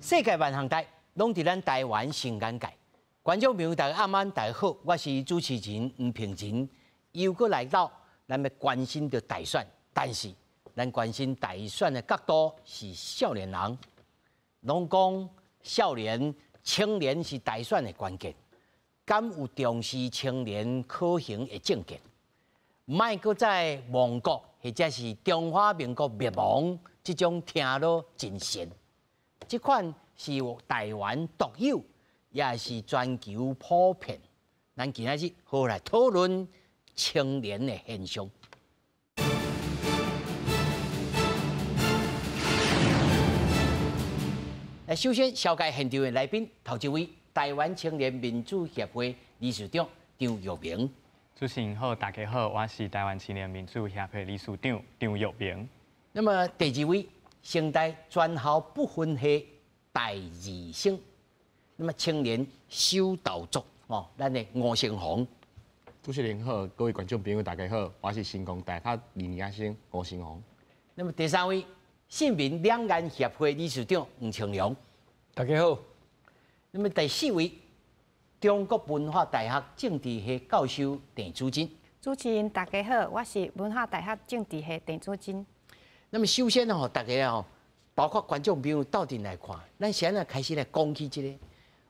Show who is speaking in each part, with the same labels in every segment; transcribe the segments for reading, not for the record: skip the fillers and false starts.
Speaker 1: 世界万项台，拢伫咱台湾新眼界。观众朋友，大家晚安，大家好，我是主持人黄平真。又搁来到，咱要关心着大选，但是咱关心大选的角度是少年人，拢讲少年、青年是大选的关键。敢有重视青年可行的政见？莫搁在亡国或者是中华民国灭亡，这种听落真神。这款是台湾独有，也是全球普遍。咱今仔日好来讨论青年的现象。首先紹介現場的來賓，頭一位台灣青年民主協會理事長張玉明。
Speaker 2: 主持人好，大家好，我是台灣青年民主協會理事長張玉明。
Speaker 1: 那麼第二位，成大專校不分系大二生，那麼青年修道族咱的吳成宏。
Speaker 3: 主持人好，各位觀眾朋友大家好，我是成功大學2年生吳成宏。
Speaker 1: 那麼第三位，新民兩岸協會理事長吳清良。
Speaker 4: 大家好。
Speaker 1: 那麼第四位，中國文化大學政治系教授鄭珠珍。
Speaker 5: 主持人大家好，我是文化大學政治系鄭珠珍。
Speaker 1: 那麼首先大家包括觀眾朋友到底來看，咱現在開始來講起這個，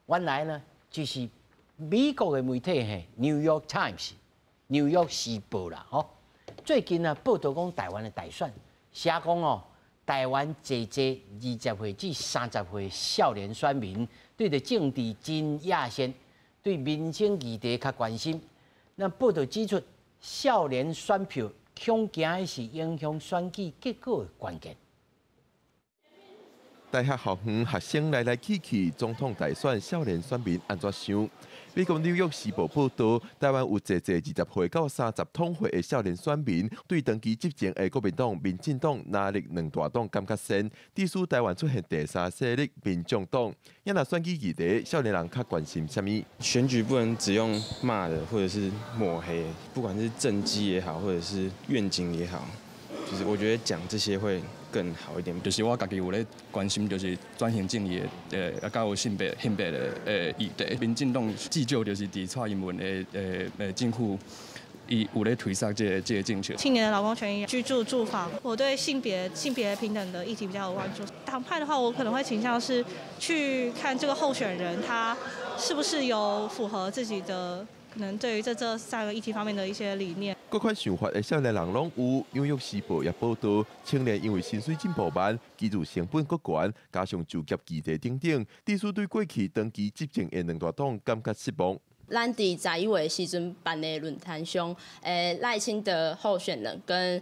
Speaker 1: 原來呢就是美國的媒體《New York Times》紐約時報啦，最近報道講台灣的大選，寫講台灣濟20歲至30歲少年選民對着政治真野線，對民生議題較關心。那報道指出，少年選票恐驚是影響選舉結果的關鍵。
Speaker 6: 大學校園學生來去，總統大選少年選民安怎想？美國紐約時報報道，台灣有濟20歲到30通歲的少年選民，對長期執政的國民黨、民進黨、藍綠兩大黨感覺深，致使台灣出現第三勢力民眾黨。因若選舉議題，少年人較關心什麼？
Speaker 7: 選舉不能只用罵的，或者是抹黑，不管是政績也好，或者是願景也好，就是我覺得講這些會更好一點。
Speaker 8: 就是我家己有咧關心，就是轉型正義的甲有性別的議題。民進黨至少就是伫蔡英文的政府，伊有咧推動這個政策。
Speaker 9: 青年的勞工權益、居住、住房，我對性別平等的議題比較有關注。黨派的話，我可能會傾向是去看這個候選人他是不是有符合自己的可能對於這3個議題方面的一些理念。
Speaker 6: 各款想法的少年人攏有。紐約時報也報道，青年因為薪水進步慢、居住成本過懸，加上就業議題等等，致使對過去長期執政的兩大黨感覺失望。
Speaker 10: 咱伫11月的時陣辦的論壇上，賴清德候選人跟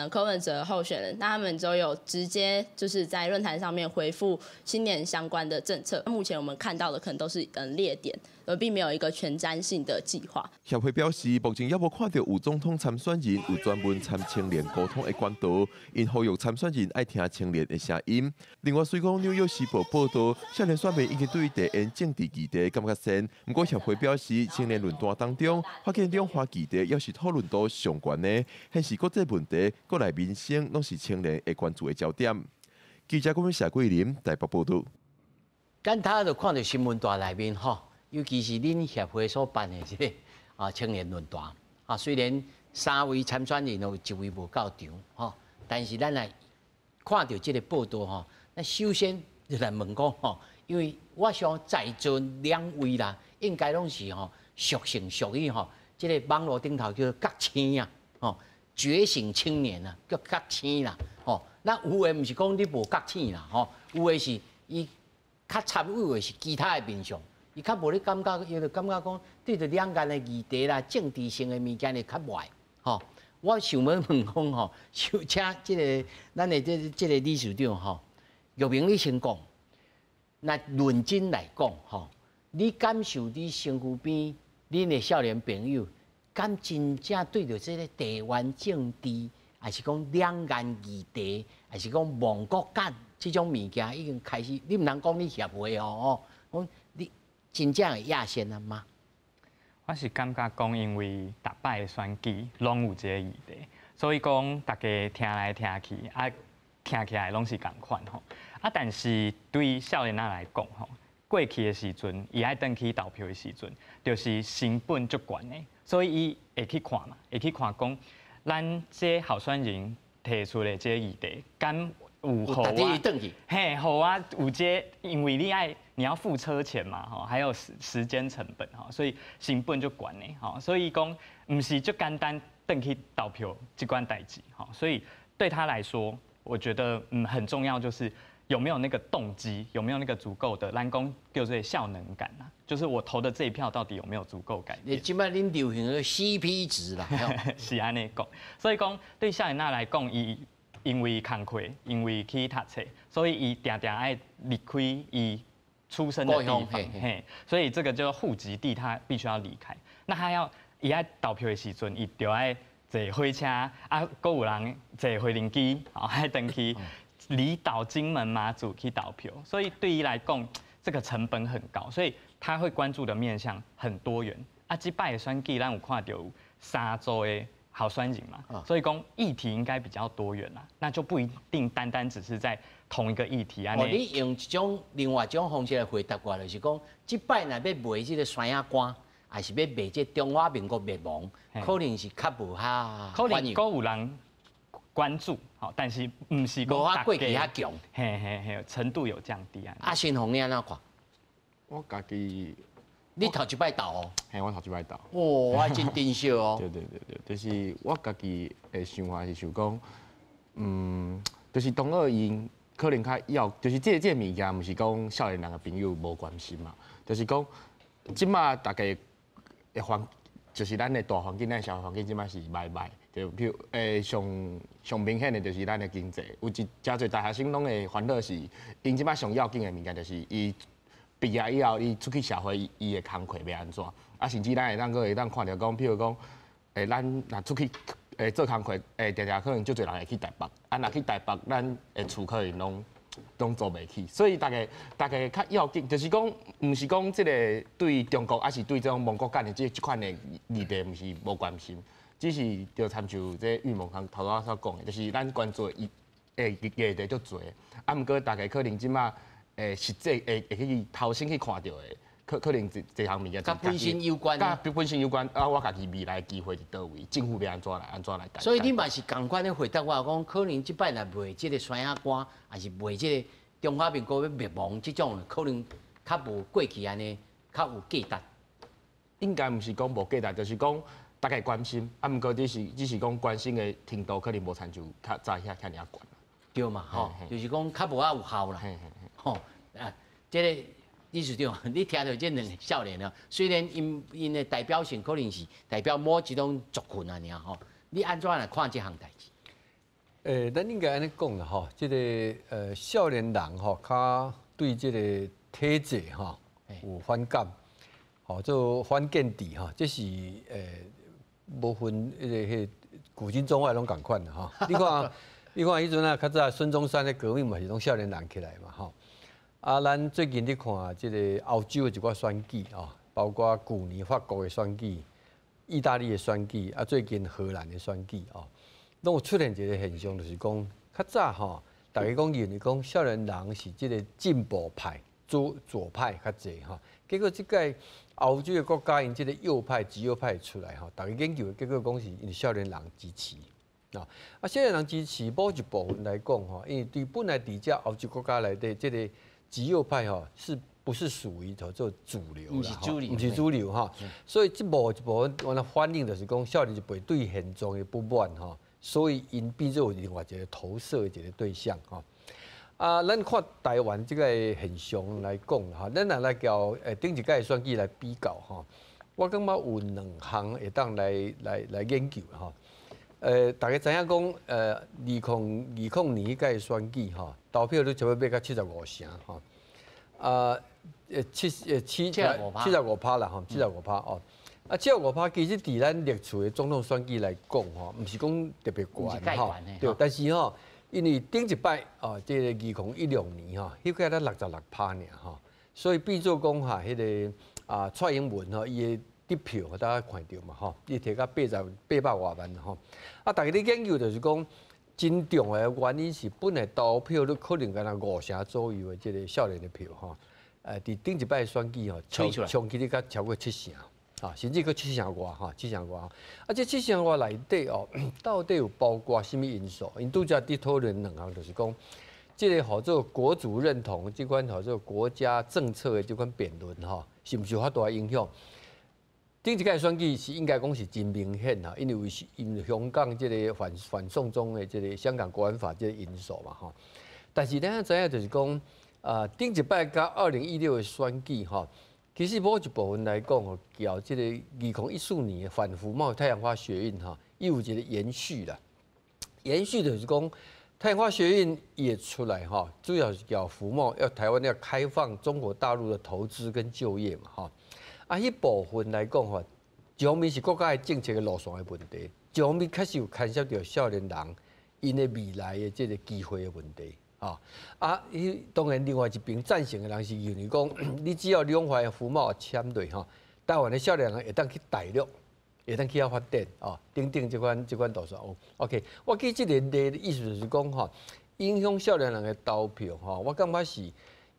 Speaker 10: 柯文哲候選人，那他們都有直接就是在論壇上面回復青年相關的政策。目前我們看到的可能都是列點，而並沒有一個全瞻性的計劃。協
Speaker 6: 會表示，目前也無看到有總統參選人有專門參青年溝通的管道，因呼籲參選人愛聽青年的聲音。另外，雖講紐約時報報道，少年選民已經對地緣政治議題感覺深，不過協會表示，青年論壇當中，發現兩項議題也是討論到相關的，顯示國際問題、國內民生攏是青年會關注的焦點。記者郭文謝桂林台北報道。
Speaker 1: 咱大家就看到新聞大內面尤其是恁協會所辦的這個青年論壇雖然3位參選人有1位無到場但是咱來看到這個報道咱首先就來問講因為我想在座2位啦，應該攏是屬性屬於這個網絡頂頭叫覺青覺醒青年叫覺青啦那有的毋是講你無覺青啦有的是伊較參與的是其他的面向。伊較無咧感覺，伊就感覺講對着兩岸的議題啦、政治性的物件咧較壞。我想要問講想請咱的這個理事長玉明你先講。那論真來講你感受你身軀邊恁的少年朋友，敢真正對着這個台灣政治，還是講兩岸議題，還是講亡國感這種物件已經開始？你唔通講你協會講你。真正的野線啊嗎？
Speaker 2: 我是感覺講，因為逐擺的選舉攏有這個議題，所以講大家聽來聽去，听起来拢是共款吼。啊，但是对少年仔来讲吼，过去的时阵，伊爱登去投票的时阵，就是成本足悬的，所以伊会去看嘛，会去看讲，咱这候选人提出的这议题，敢有互我，嘿，互我有这，因为你要付车钱嘛，吼，还有时间成本哈，所以成本就悬的，吼，所以讲唔是就简单登去投票这关代志，哈，所以对他来说，我觉得很重要就是有没有那个动机，有没有那个足够的蓝工就是效能感啊，就是我投的这一票到底有没有足够改变？
Speaker 1: 你即摆恁流行的 CP 值啦，
Speaker 2: 是安尼讲，所以讲对少年仔来讲，因为工课，因为去读册，所以伊定定爱离开伊出生的地方，嘿，所以这个就户籍地他必须要离开。那他伊爱投票的时阵，伊就爱坐火车，啊，搁有人坐回轮机，哦，爱登去离岛、金门、马祖去投票，所以对伊来讲，这个成本很高，所以他会关注的面向很多元。啊，这摆的选举，咱有看到3州的候选人嘛，所以讲议题应该比较多元啦，那就不一定单只是在同一个议题啊。
Speaker 1: 你用另外一种方式来回答我，就是讲，这摆若要卖这个山野歌，还是要卖这中华民国灭亡，可能是较无哈，
Speaker 2: 可能搁有人关注，好，但是唔是讲大
Speaker 1: 过去遐强，
Speaker 2: 嘿，程度有降低啊。
Speaker 1: 啊，新红你安怎看？
Speaker 3: 我家己。
Speaker 1: 你头一摆投哦？
Speaker 3: 嘿，我头一摆投。
Speaker 1: 哦，我真珍惜哦。
Speaker 3: 对，就是我家己的想法是想讲，就是同学因可能较要，就是这物件，毋是讲少年人的朋友无关心嘛，就是讲，即马大家的就是咱的大环境，咱社会环境即马是歹，就譬如上明显的就是咱的经济，有真侪大学生拢会烦恼是，因即马上要紧的物件就是伊。毕业以后，伊出去社会，伊的工课要安怎？啊，甚至咱会当看到讲，譬如讲，咱若出去做工课，常可能足侪人会去台北，啊，若去台北，咱的厝可能拢做袂起。所以大家较要紧，就是讲，毋是讲即个对中国，还是对这种蒙古干的这款的议题，毋是无关心，只是就参像这玉蒙头仔所讲的，就是咱关注的议题足侪，啊，毋过大家可能即马。实际会去头先去看到的，可能这项物件，
Speaker 1: 甲本身有关，
Speaker 3: 甲本身有关。啊，我家己未来机会伫倒位，政府要安怎来？
Speaker 1: 所以你嘛是共款的回答我讲，可能即摆若卖即个山野歌，还是卖即个中华民国要灭亡即种，可能较无过去安尼，较有价值。
Speaker 3: 应该毋是讲无价值，就是讲大家关心，啊，毋过只是讲关心的程度可能无参照较早遐尔悬。
Speaker 1: 对嘛，吼，就是讲较无啊有效啦。吼，啊，这个意思对嘛？你听到这两个少年啊，虽然因的代表性可能是代表某一种族群啊，尔吼，你安怎来看这项代志？
Speaker 4: 咱应该安尼讲啦，吼，这个少年人吼，较对这个体制吼有反感，吼，做反见地吼，这是无分迄个古今中外拢共款的吼。你看迄阵啊，较早孙中山的革命嘛是拢少年人起来嘛，吼。啊，咱最近咧看即个欧洲的一寡选举哦，包括去年法国的选举、意大利的选举，啊，最近荷兰的选举哦，拢有出现一个现象，就是讲较早吼，大家讲认为讲少年人是即个进步派、左派较济吼，结果即个欧洲的国家因即个右派、极右派出来吼，大家研究的结果讲是因少年人支持。啊，少年人支持某一部分来讲吼，因为对本来伫遮欧洲国家内底即个极右派哈，是不是属于做主流啦？不是主流哈。所以这一部分我的反映就是讲，少年一辈对现状的不满哈，所以因变做另外一个投射的一个对象哈。啊，咱看台湾这个现象来讲哈，咱若来交顶一届选举来比较哈，我感觉有两项会当来研究哈。大家知影讲，2020年迄届选举吼，投票率差不多要到75成吼，75%啦吼，75%哦。啊，75%其实伫咱历次的总统选举来讲吼，毋是讲特别悬吼，对。但是吼，因为顶一摆哦，即个2016年吼，迄届咱66%尔吼，所以变做讲哈，迄个蔡英文吼，伊的得票大家看到嘛吼，伊摕到800多万吼。啊，大家咧研究就是讲真重要的原因是本来投票率可能敢若5成左右的这个少年的票吼，伫顶一摆选举吼，冲击力较超过7成，啊，甚至佫7成外哈，7成外。啊，这7成外内底哦，到底有包括什么因素？因拄则伫讨论2项，就是讲，这个叫做国族认同，这款叫做国家政策的这款辩论吼，是毋是有遐大影响？顶一届选举是应该讲是真明显哈，因为香港这个反送中的这个香港国安法这个因素嘛哈。但是咱知影就是讲，顶一摆甲2016的选举哈，其实某一部分来讲吼，交这个2014年的反服贸太阳花学运哈，伊有一个延续啦。延续就是讲，太阳花学运也出来哈，主要是叫服贸要台湾要开放中国大陆的投资跟就业嘛哈。啊，迄部分来讲吼，一方面是国家的政策的路线的问题，一方面确实有牵涉到少年人因的未来的这个机会的问题啊。当然另外一边赞成的人是认为讲，你只要两岸的服贸签对吼，台湾的少年人会当去大陆，会当去遐发展哦，等等这款路线。OK， 我记这个例的意思就是讲吼，影响少年人的投票吼，我感觉是。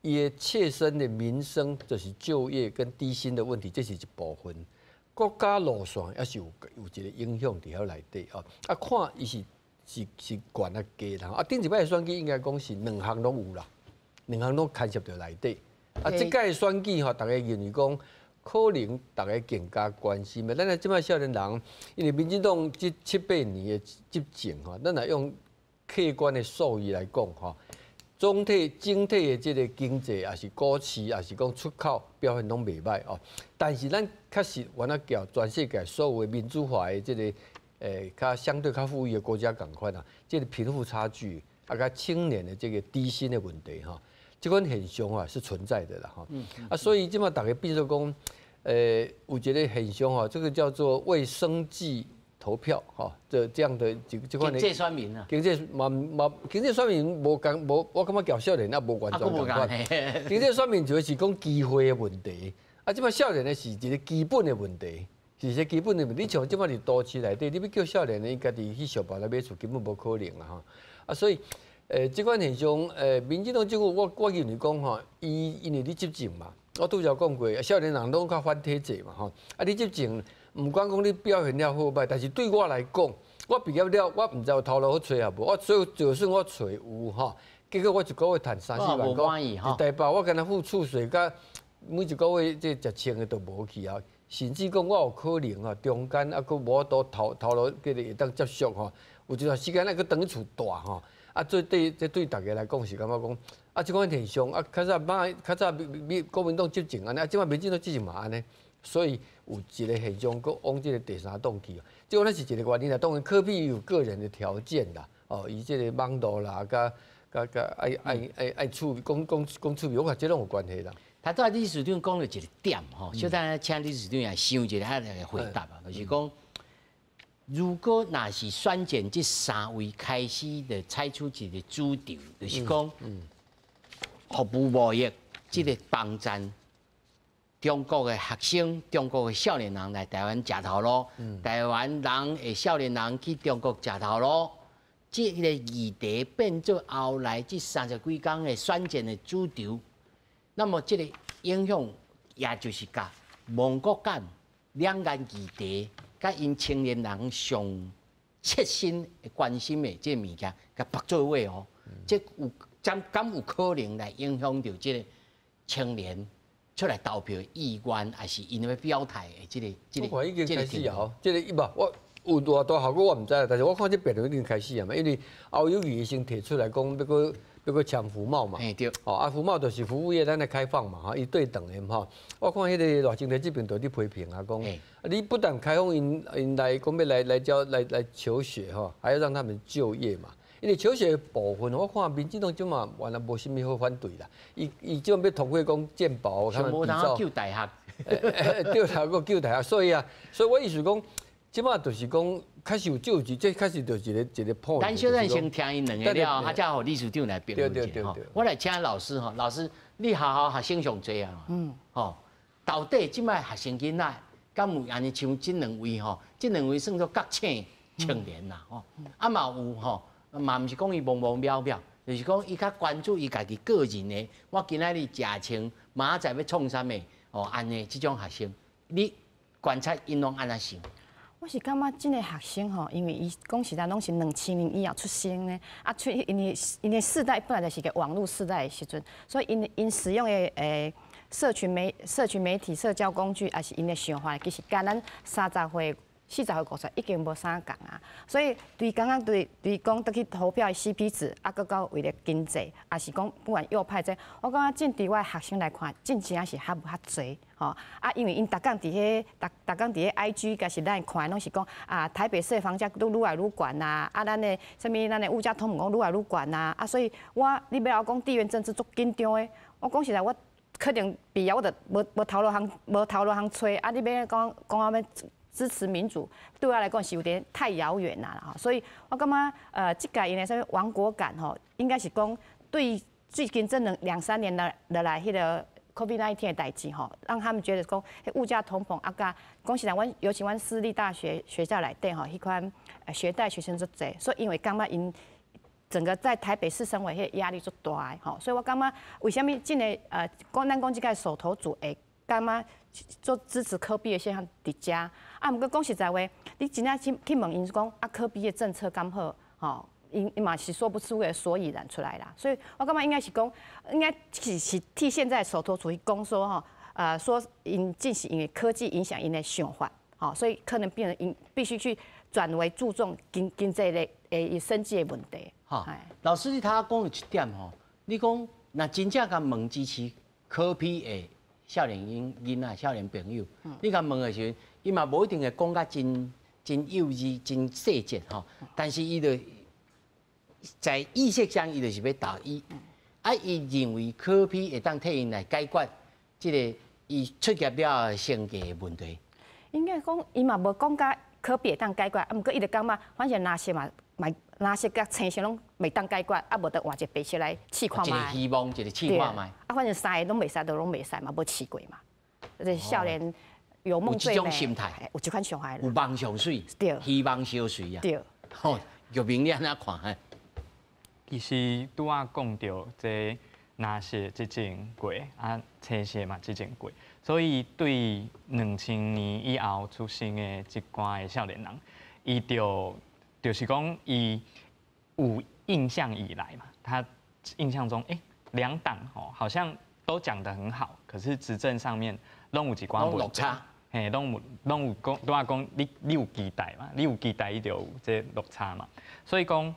Speaker 4: 伊的切身的民生就是就业跟低薪的问题，这是一部分。国家路线也是有一个影响伫遐内底哦。啊，看伊是悬啊低啦。啊，顶一摆的选举应该讲是2项拢有啦，2项拢牵涉到内底。啊，这届选举吼，大家认为讲可能大家更加关心的。咱来即摆少年人，因为民进党这7、8年的执政吼，咱来用客观的数据来讲吼。整体的这个经济，也是股市，也是讲出口表现拢袂歹哦。但是咱确实，原来叫全世界所有的民主化的这个较相对较富裕的国家共款啊，这个贫富差距，甲青年的这个低薪的问题哈，这款现象啊是存在的啦哈。所以即马大家变做讲，有一个现象哈，这个叫做为生计。投票哈，这样的这款
Speaker 1: 经济选民啊，
Speaker 4: 经济选民无我感觉叫少年也无完全共款。经济选民就是讲机会的问题，啊，即摆少年的是一个基本的问题，是一个基本的问题。你像即摆伫都市内底，你要叫少年的伊家己去上班来买厝，根本无可能啦哈。啊，所以这款现象，民进党政府我认为讲吼，因为你执政嘛，我拄则讲过，少年人拢较反体制嘛吼，啊，你执政。唔管讲你表现了好歹，但是对我来讲，我毕业了，我唔知有头路好找啊无。我所以就算我找有吼，结果我一个月赚3、4万块，一台包我跟他付厝税，甲每一个月这食穿的都无去啊。甚至讲我有可能啊，中间啊，佫无多头路，叫你会当接触吼。有一段时间那个等于厝大吼，啊，这对大家来讲是感觉讲，啊，这款现象啊，较早国民党执政安尼，啊，即摆民进党执政嘛安尼。所以有一个现象，佮往这个第3档去，这个那是一个原因啦。当然，科比有个人的条件啦，哦，伊这个网络啦，甲爱处讲处理，我看这拢有关系啦。
Speaker 1: 他在理事长讲了一个点吼，小等请理事长来想一下他来回答啊，就是讲，如果若是选拣这3位开始的采取一个主张，就是讲，服务贸易这个帮站。中国的学生、中国的少年人来台湾食头路，台湾人的少年人去中国食头路，这个议题变做后来这30几天的选战的主轴。那么这个影响，也就是甲蒙国间两岸议题，甲因青年人上切身关心的这物件，甲绑做位哦，这有敢有可能来影响到这个青年？出来投票意愿，还是因为表态的这个。
Speaker 4: 我看已经开始啊，这个我有偌大效果我唔知，但是我看这辩论已经开始啊嘛，因为欧友宜先提出来讲，要个强服贸嘛。
Speaker 1: 对。
Speaker 4: 哦，啊，服贸就是服务业咱来开放嘛，哈，伊对等的哈。我看迄个赖清德这边都伫批评啊，讲，你不但开放因来讲要来求学哈，还要让他们就业嘛。因为求学的部分，我看民进党即嘛原来无啥物好反对啦。伊即要通过讲健保，他们比较
Speaker 1: 救大学，
Speaker 4: 对啦，个救大学，所以我意思讲，即嘛就是讲开始有救济，这开始就是一个破。
Speaker 1: 咱小咱先听因2个了，他才互理事长来评论一下吼。我来请老师吼，老师你学生上济啊？吼，到底即摆学生囡仔，敢有安尼像这2位吼？这2位算作国青青年啦吼，啊嘛有吼。嘛毋是讲伊模模渺渺，就是讲伊较关注伊家己个人的。我今仔日食穿，明仔载要创啥物哦，安尼即种学生，你观察因拢安怎想？
Speaker 5: 我是感觉真个学生吼，因为伊讲实在拢是2000年以后出生的，啊，因的世代本来就是个网络世代的时阵，所以因使用的社群媒体、社交工具，也是因的想法，其实跟咱30岁、40岁、50岁已经无啥共啊。所以对讲得去投票的 CP 值，啊，搁到为了经济，也是讲不管右派这，我感觉真伫我学生来看，真正是较无较侪。吼啊，因为因逐工伫迄IG， 甲是咱看拢是讲啊，台北市的房价都愈来愈悬呐，啊，咱的物价通膨讲愈来愈悬呐，啊，所以你要讲地缘政治足紧张的，我讲实在，我可能毕业我就无头路通找，啊，你要讲要支持民主，对我来讲是有点太遥远啦，吼，所以我感觉即届因的啥物亡国感吼，应该是讲对最近这2-3年来迄个。COVID-19 的代志吼，让他们觉得讲，物价通膨啊，甲讲实在，尤其阮私立大学学校内底吼，迄款学贷学生足侪，所以因为感觉因整个在台北市生活迄压力足大的吼，所以我感觉为什么真个咱讲即个手头族会感觉做支持科比的现象伫遮啊？毋过讲实在话，你真正去问因讲啊，科比的政策敢好吼？因嘛是说不出个所以然出来啦，所以我感觉应该是讲，应该是替现在手头主义讲说吼，说因进行因为科技影响因的想法，吼，所以可能变成因必须去转为注重经济的生计的问题。
Speaker 1: 哈，老师你头讲有一点吼，你讲那真正甲问支持科比的少年囡仔、少年朋友，你甲问的时候，伊嘛无一定会讲甲真幼稚、真细节吼，但是伊就。在意识上，伊就是要导伊，伊认为科比会当替因来解决即个伊出业了生计的问题。
Speaker 5: 应该讲，伊嘛无讲甲科比会当解决，啊，毋过伊就感觉，反正哪些甲青色拢袂当解决，啊，无得换一个白色来试看卖。
Speaker 1: 一个希望，一个试看卖。
Speaker 5: 啊，反正三个拢袂使，都拢袂使嘛，无试过嘛。这少年有梦最美。
Speaker 1: 有这种心态，
Speaker 5: 有这款想法。
Speaker 1: 有梦上水，对，希望小水啊。
Speaker 5: 对。
Speaker 1: 吼，玉明你安怎看？
Speaker 2: 其实拄仔讲到这哪些即种过啊，青色嘛即种过，所以对2000年以后出生的即寡的少年人，伊就是讲伊有印象以来嘛，他印象中两党好像都讲得很好，可是执政上面拢有一寡
Speaker 1: 落差，
Speaker 2: 拢有讲拄仔讲你有期待嘛，你有期待伊就有这落差嘛，所以讲。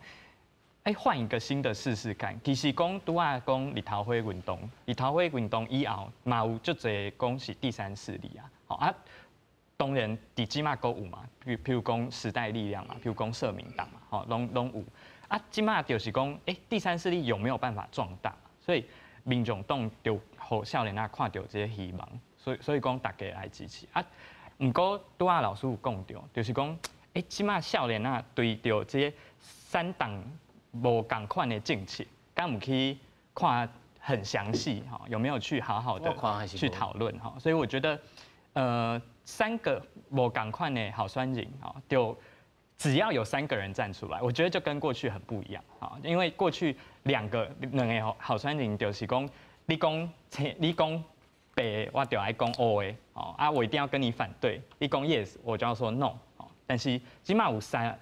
Speaker 2: 换一个新的试试看。其实讲拄仔讲立陶宛运动以后，嘛有足侪讲是第三势力啊。好啊，当然伫即马都有嘛，譬如讲时代力量嘛，譬如讲社民党嘛，吼，拢有。啊，即马就是讲，第三势力有没有办法壮大？所以民众党就互少年仔看到这个希望，所以讲大家来支持啊。毋过拄仔老师有讲到，就是讲，即马少年仔对着这三党。无共款的政策，敢唔去看很详细哈？有没有去好好的去讨论哈？所以我觉得，3个无共款的好酸人哈，就只要有3个人站出来，我觉得就跟过去很不一样啊。因为过去两个好酸人就是讲，你讲白，我就爱讲黑的哦啊，我一定要跟你反对。你讲 yes， 我就要说 no。但是起码有三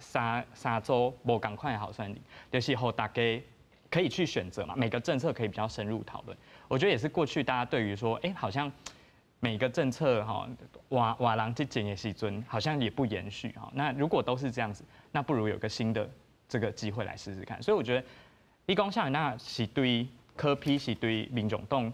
Speaker 2: 周无共款的好算力，就是让大家可以去选择嘛，每个政策可以比较深入讨论。我觉得也是过去大家对于说，好像每个政策哈瓦郎这件的时阵，好像也不延续哈。那如果都是这样子，那不如有个新的这个机会来试试看。所以我觉得，立功校园那是对科批是对民众党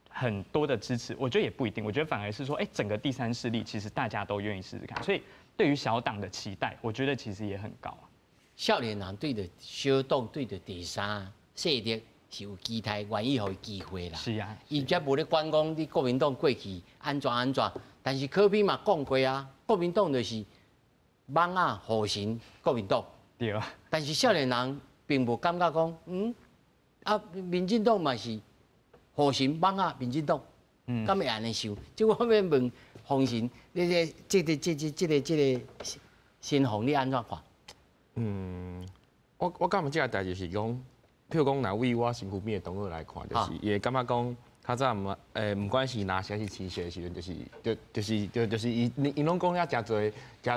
Speaker 2: 很多的支持，我觉得也不一定。我觉得反而是说，整个第三势力其实大家都愿意试试看，所以。对于小党的期待，我觉得其实也很高啊。
Speaker 1: 少年人对着小党、对着第三势力是有期待，愿意给伊机会啦。
Speaker 2: 是啊，
Speaker 1: 伊才无咧管讲你国民党过去安怎，但是柯比嘛讲过啊，国民党就是蠓仔护神国民党。
Speaker 2: 对啊。
Speaker 1: 但是少年人并无感觉讲，民进党嘛是护神蠓仔民进党，敢会安尼想？即我要问。洪神，这个新红你安怎看？
Speaker 3: 我感觉这个代志是讲，譬如讲，若为我身躯边的同学来看，就是伊会感觉讲，较早唔管是哪些是青学的时阵，就是伊拢讲遐诚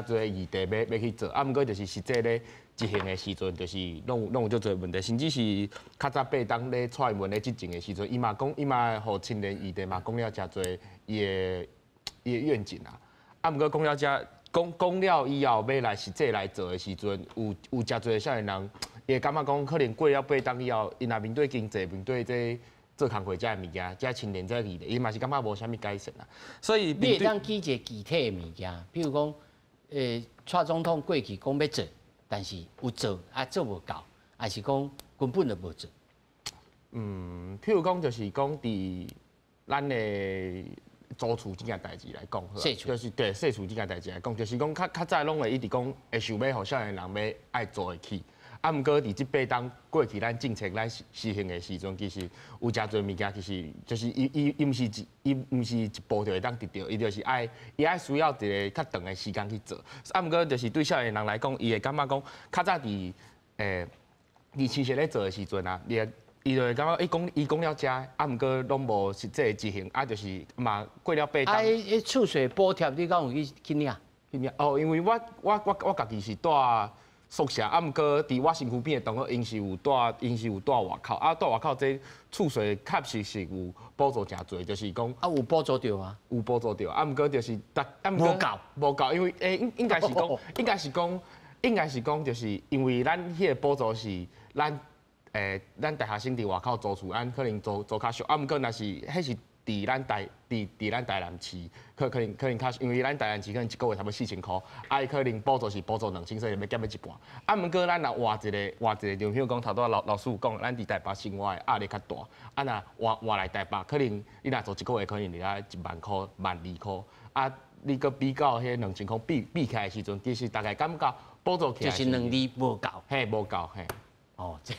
Speaker 3: 侪议题要去做，啊，毋过就是实际咧执行的时阵，就是拢有足侪问题，甚至是较早8当咧蔡英文咧执政的时阵，伊嘛互青年议题嘛讲了诚侪伊的愿景啊，啊，毋过讲了讲了以后要来实际来做的时阵，有诚侪少年人，伊会感觉讲可能过了8当以后，因若面对经济，面对这做工课这物件，这青年这议题，伊嘛是感觉无啥物改善啊。所以
Speaker 1: 你会当举一个具体的物件，比如讲，蔡总统过去讲要做，但是有做啊做无够，还是讲根本就无做。
Speaker 3: 譬如讲就是讲伫咱的租厝这件代志来讲，就是对社厝这件代志来讲，就是讲较早拢会一直讲会想要互少年人要爱做会起。啊，毋过伫即8当过去咱政策咱实行的时阵，其实有诚侪物件，其实就是伊毋是一步就会当得到，伊就是伊爱需要一个较长的时间去做。啊，毋过就是对少年人来讲，伊会感觉讲较早伫青学咧做的时阵啊，伊就会感觉伊讲了遮，啊，毋过拢无实际执行，啊，就是嘛过了8当。啊，
Speaker 1: 厝税补贴你敢有去领？
Speaker 3: 哦，因为我家己是住宿舍，啊，毋过伫我身躯边的同学，因是有住外口，啊，住外口这厝税确实是有补助诚侪，就是讲
Speaker 1: 啊有补助着啊，
Speaker 3: 有补助着，啊，毋过就是无够，因为应该是讲，就是因为咱迄个补助是咱大学生伫外口租厝，咱可能租较俗，啊，毋过若是迄是伫咱台南市，可能较，因为咱台南市可能一个月差不多4000块，啊，伊可能补助是补助2000，所以要减一半。啊，毋过咱若换一个，就比如讲头拄老师有讲，咱伫台北生活的压力较大，啊，若换来台北，可能你若做一个月，可能就要10000块、12000块，啊，你搁比较迄2000块比起来的时阵，其实大概感觉补助起来
Speaker 1: 就是能力无够，
Speaker 3: 无够，
Speaker 1: 哦，这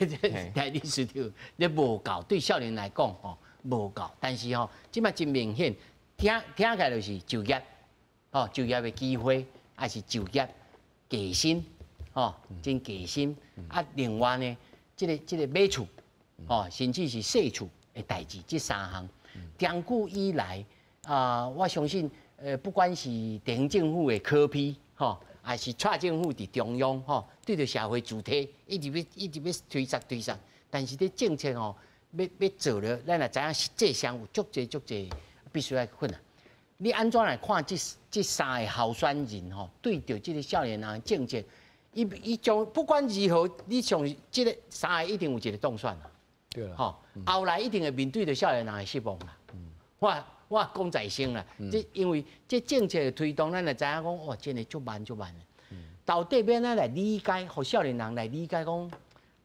Speaker 1: 代理师条，你无够，对少年来讲，哦。无够，但是吼，即摆真明显，听起来就是就业，哦，就业的机会，还是就业加薪，哦，真加薪。啊，另外呢，这个买厝，哦，甚至是细厝的代志，这3项，长久以来，我相信，不管是地方政府的科批，吼，还是蔡政府伫中央，吼，对着社会主体一直要推杀，但是这政策吼。要做了，咱也知影实际上有足侪必须要困难。你安怎来看这3个候选人吼？对着这个少年人的政策，伊将不管如何，你上这个3个一定有一个当选啦。
Speaker 4: 对啦。
Speaker 1: 吼，后来一定会面对着少年人的失望啦。我讲在先啦，这因为这政策的推动，咱就知影讲，哦，真的足慢的。到底要咱来理解，互少年人来理解讲，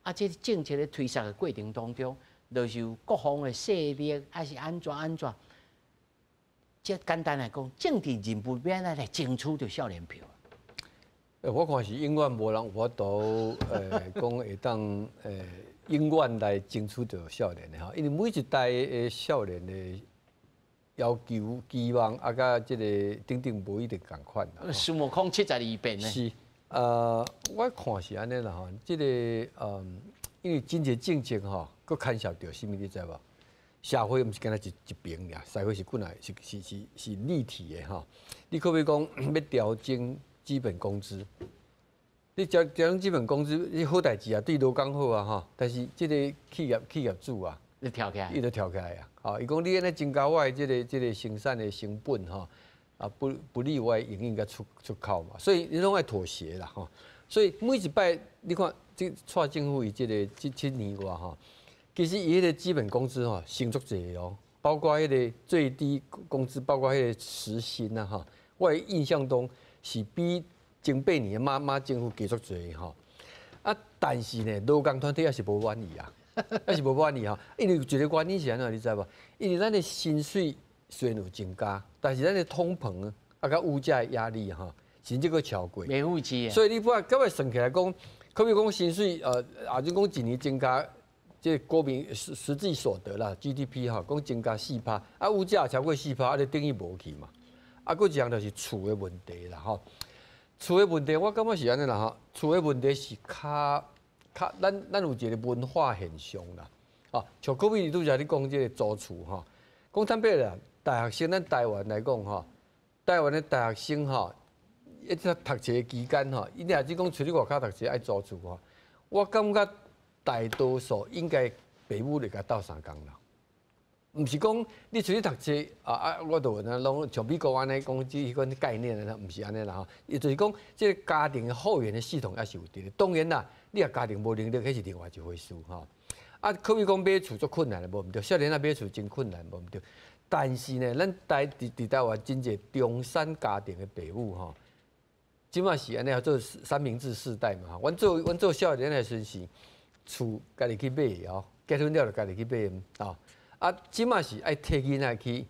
Speaker 1: 啊，这政策的推销的过程当中。就是有各方的势力，还是安怎？即简单来讲，政治人物要来争取着少年票。
Speaker 4: 我看是永远无人有法度，讲会当永远来争取着少年的哈，因为每一代的少年的要求、期望啊，甲即个等无一定共款啦。
Speaker 1: 孙悟空72变呢？
Speaker 4: 是，我看是安尼啦吼，即个因为真济政策吼。佫牵涉到什么你知无？社会毋是干那一边俩，社会是本来是立体的吼。你可比讲要调整基本工资，你调整基本工资，你好代志啊，对劳工好啊吼。但是即个企业主啊，
Speaker 1: 你跳起来，
Speaker 4: 伊就跳起来啊。吼，伊讲你安尼增加我的即个生产的成本吼，啊不利我营运甲出口嘛，所以你拢爱妥协啦吼。所以每一摆你看，这蔡政府伊即个7年外吼。其实伊迄个基本工资吼升足济哦，包括迄个最低工资，包括迄个时薪啊哈，我印象中是比前8年马政府加足济吼。啊，但是呢，劳工团体也是无满意啊，也是无满意哈。因为有一个原因是安怎，你知无？因为咱的薪水虽然有增加，但是咱的通膨啊，甲物价的压力哈，甚至佫超过。
Speaker 1: 没付起。
Speaker 4: 所以你把各位算起来讲，可比讲薪水就讲一年增加。即国民实际所得啦 ，GDP 哈，讲增加4%，啊，物价超过4%，啊，就等于无去嘛。啊，佫一项就是厝的问题啦，吼。厝的问题，我感觉是安尼啦，吼。厝的问题是较咱有一个文化现象啦，啊，像可比拄则你讲即个租厝吼，讲坦白啦，大学生咱台湾来讲吼，台湾的大学生吼，一直读册期间吼，伊若只讲出去外口读册爱租厝吼，我感觉大多数应该父母就甲斗相共啦。毋是讲你出去读册我就拢像美国安尼讲即迄款概念啦，毋是安尼啦吼。伊就是讲，即个家庭的后援的系统也是有伫咧。当然啦，你若家庭无能力，迄是另外一回事吼。可比讲买厝足困难的，无毋对。少年仔买厝真困难，无毋对。但是呢，咱伫台湾真侪中产家庭的父母吼，即马是安尼做三明治世代嘛。阮做少年的时是厝家己去买哦，结婚了就家己去买哦。即马是爱摕囡仔去，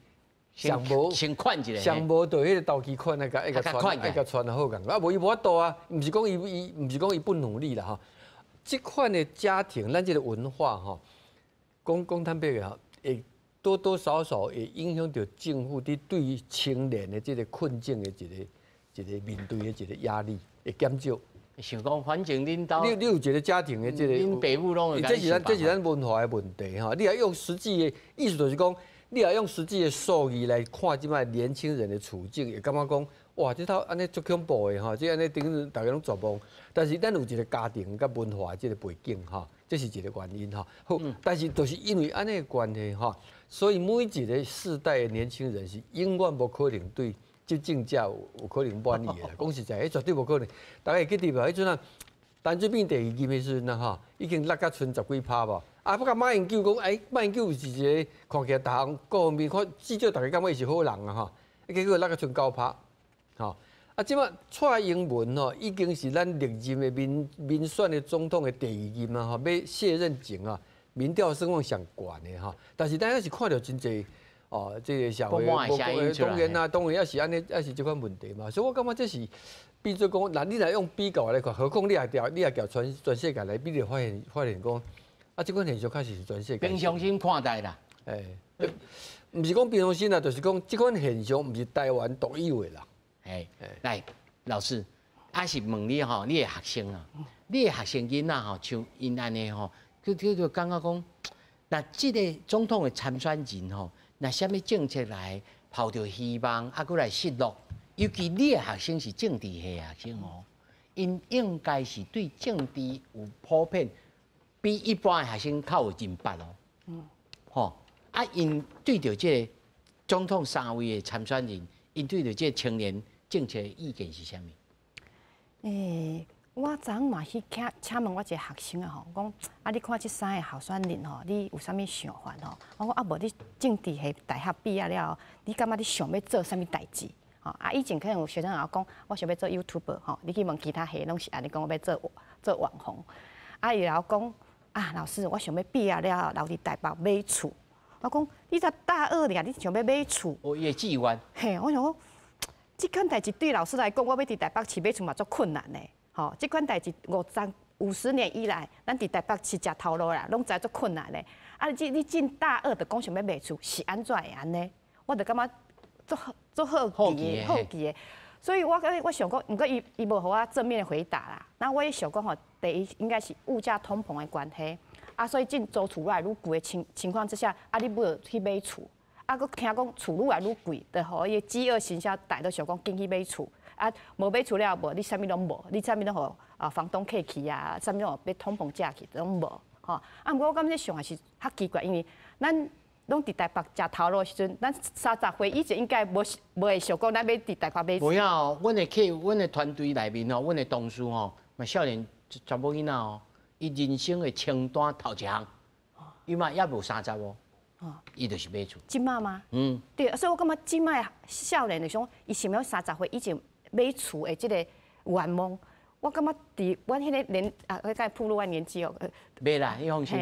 Speaker 4: 上无
Speaker 1: 先款一下，
Speaker 4: 上无就迄个投机款，甲传好共。无伊无法度啊，毋是讲伊不努力啦吼。即款的家庭，咱即个文化吼，讲坦白个吼，会多多少少会影响到政府伫对青年的即个困境的一个面对的一个压力会减少。
Speaker 1: 想讲，反正恁兜
Speaker 4: 你有一个家庭的即个，
Speaker 1: 恁爸母拢
Speaker 4: 这是咱文化的问题吼。你要用实际的意思，就是讲，你要用实际的数据来看即摆年轻人的处境，会感觉讲，哇，这套安尼足恐怖的吼，这安尼等于大家拢绝望。但是咱有一个家庭甲文化的这个背景吼，这是一个原因吼。好，但是就是因为安尼的关系吼，所以每一个世代的年轻人是永远无可能对执政者有可能满意的啦。讲实在，迄绝对无可能。大家会记得无？迄阵啊，陈水扁第二任的时阵啊，吼，已经落甲剩10几%无。不甲马英九讲，马英九是一个看起来逐项各方面看，至少大家感觉伊是好人啊，吼。结果落甲剩9%，吼。即马蔡英文吼，已经是咱历任的民选的总统的第2任啊，吼，要卸任前啊，民调声望上悬的吼。但是咱也是看到真侪。这个社会当然也是安尼，也是这款问题嘛。所以我感觉这是变做讲，你若用比较来看，何况你也调全世界来比，就发现讲，这款现象确实是全世界
Speaker 1: 平常心看待啦。
Speaker 4: 毋是讲平常心啦，就是讲这款现象毋是台湾独有的啦。
Speaker 1: 来，老师，是问你吼，你的学生啊，你的学生囡仔吼，像因安尼吼，就感觉讲，那这个总统的参选人吼。那什么政策来抱着希望，搁来失落？尤其你的学生是政治系学生哦，因应该是对政治有普遍，比一般的学生较有认识哦。因对着这个总统3位的参选人，因对着这个青年政策的意见是啥物？
Speaker 5: 我昨嘛去请问我一个学生啊吼，讲你看这3个候选人吼，你有啥物想法吼？我讲无你政治系大学毕业了，你感觉你想要做啥物代志？以前可能有学生也讲，我想要做 YouTuber 吼，你去问其他系拢是安尼讲，我要做网红。伊然讲老师，我想要毕业了留伫台北买厝。我讲你才大2尔，你想要买厝？
Speaker 1: 伊的志愿。
Speaker 5: 嘿，我想讲，这款代志对老师来讲，我要伫台北市买厝嘛足困难的。吼，这款代志50年以来，咱伫台北市食头路啦，拢知足困难的。你进大2就讲想要买厝，是安怎会安呢？我就感觉足好奇的。所以我想讲，毋过伊无互我正面的回答啦。那我也想讲吼，第一应该是物价通膨的关系。所以进租厝越来越贵的情况之下，你要去买厝，佫听讲厝愈来愈贵，就互伊饥饿营销大都想讲紧去买厝。无买厝了无，你啥物拢无，你啥物拢互房东客去啊，啥物拢被通膨价去，拢无吼。毋过我感觉上还是较奇怪，因为咱拢伫台北食头路的时阵，咱30岁以前应该无会想讲咱要伫台北买厝。
Speaker 1: 无要，阮的团队内面吼，阮的同事吼，嘛少年查某囡仔吼，伊人生的清单头一项，伊嘛也无30哦。伊就是买厝。
Speaker 5: 即马吗？对，所以我感觉即马少年的想，伊想要30岁以前买厝的即个愿望，我感觉伫阮迄个年我该暴露我年纪哦。
Speaker 1: 袂啦，你放心。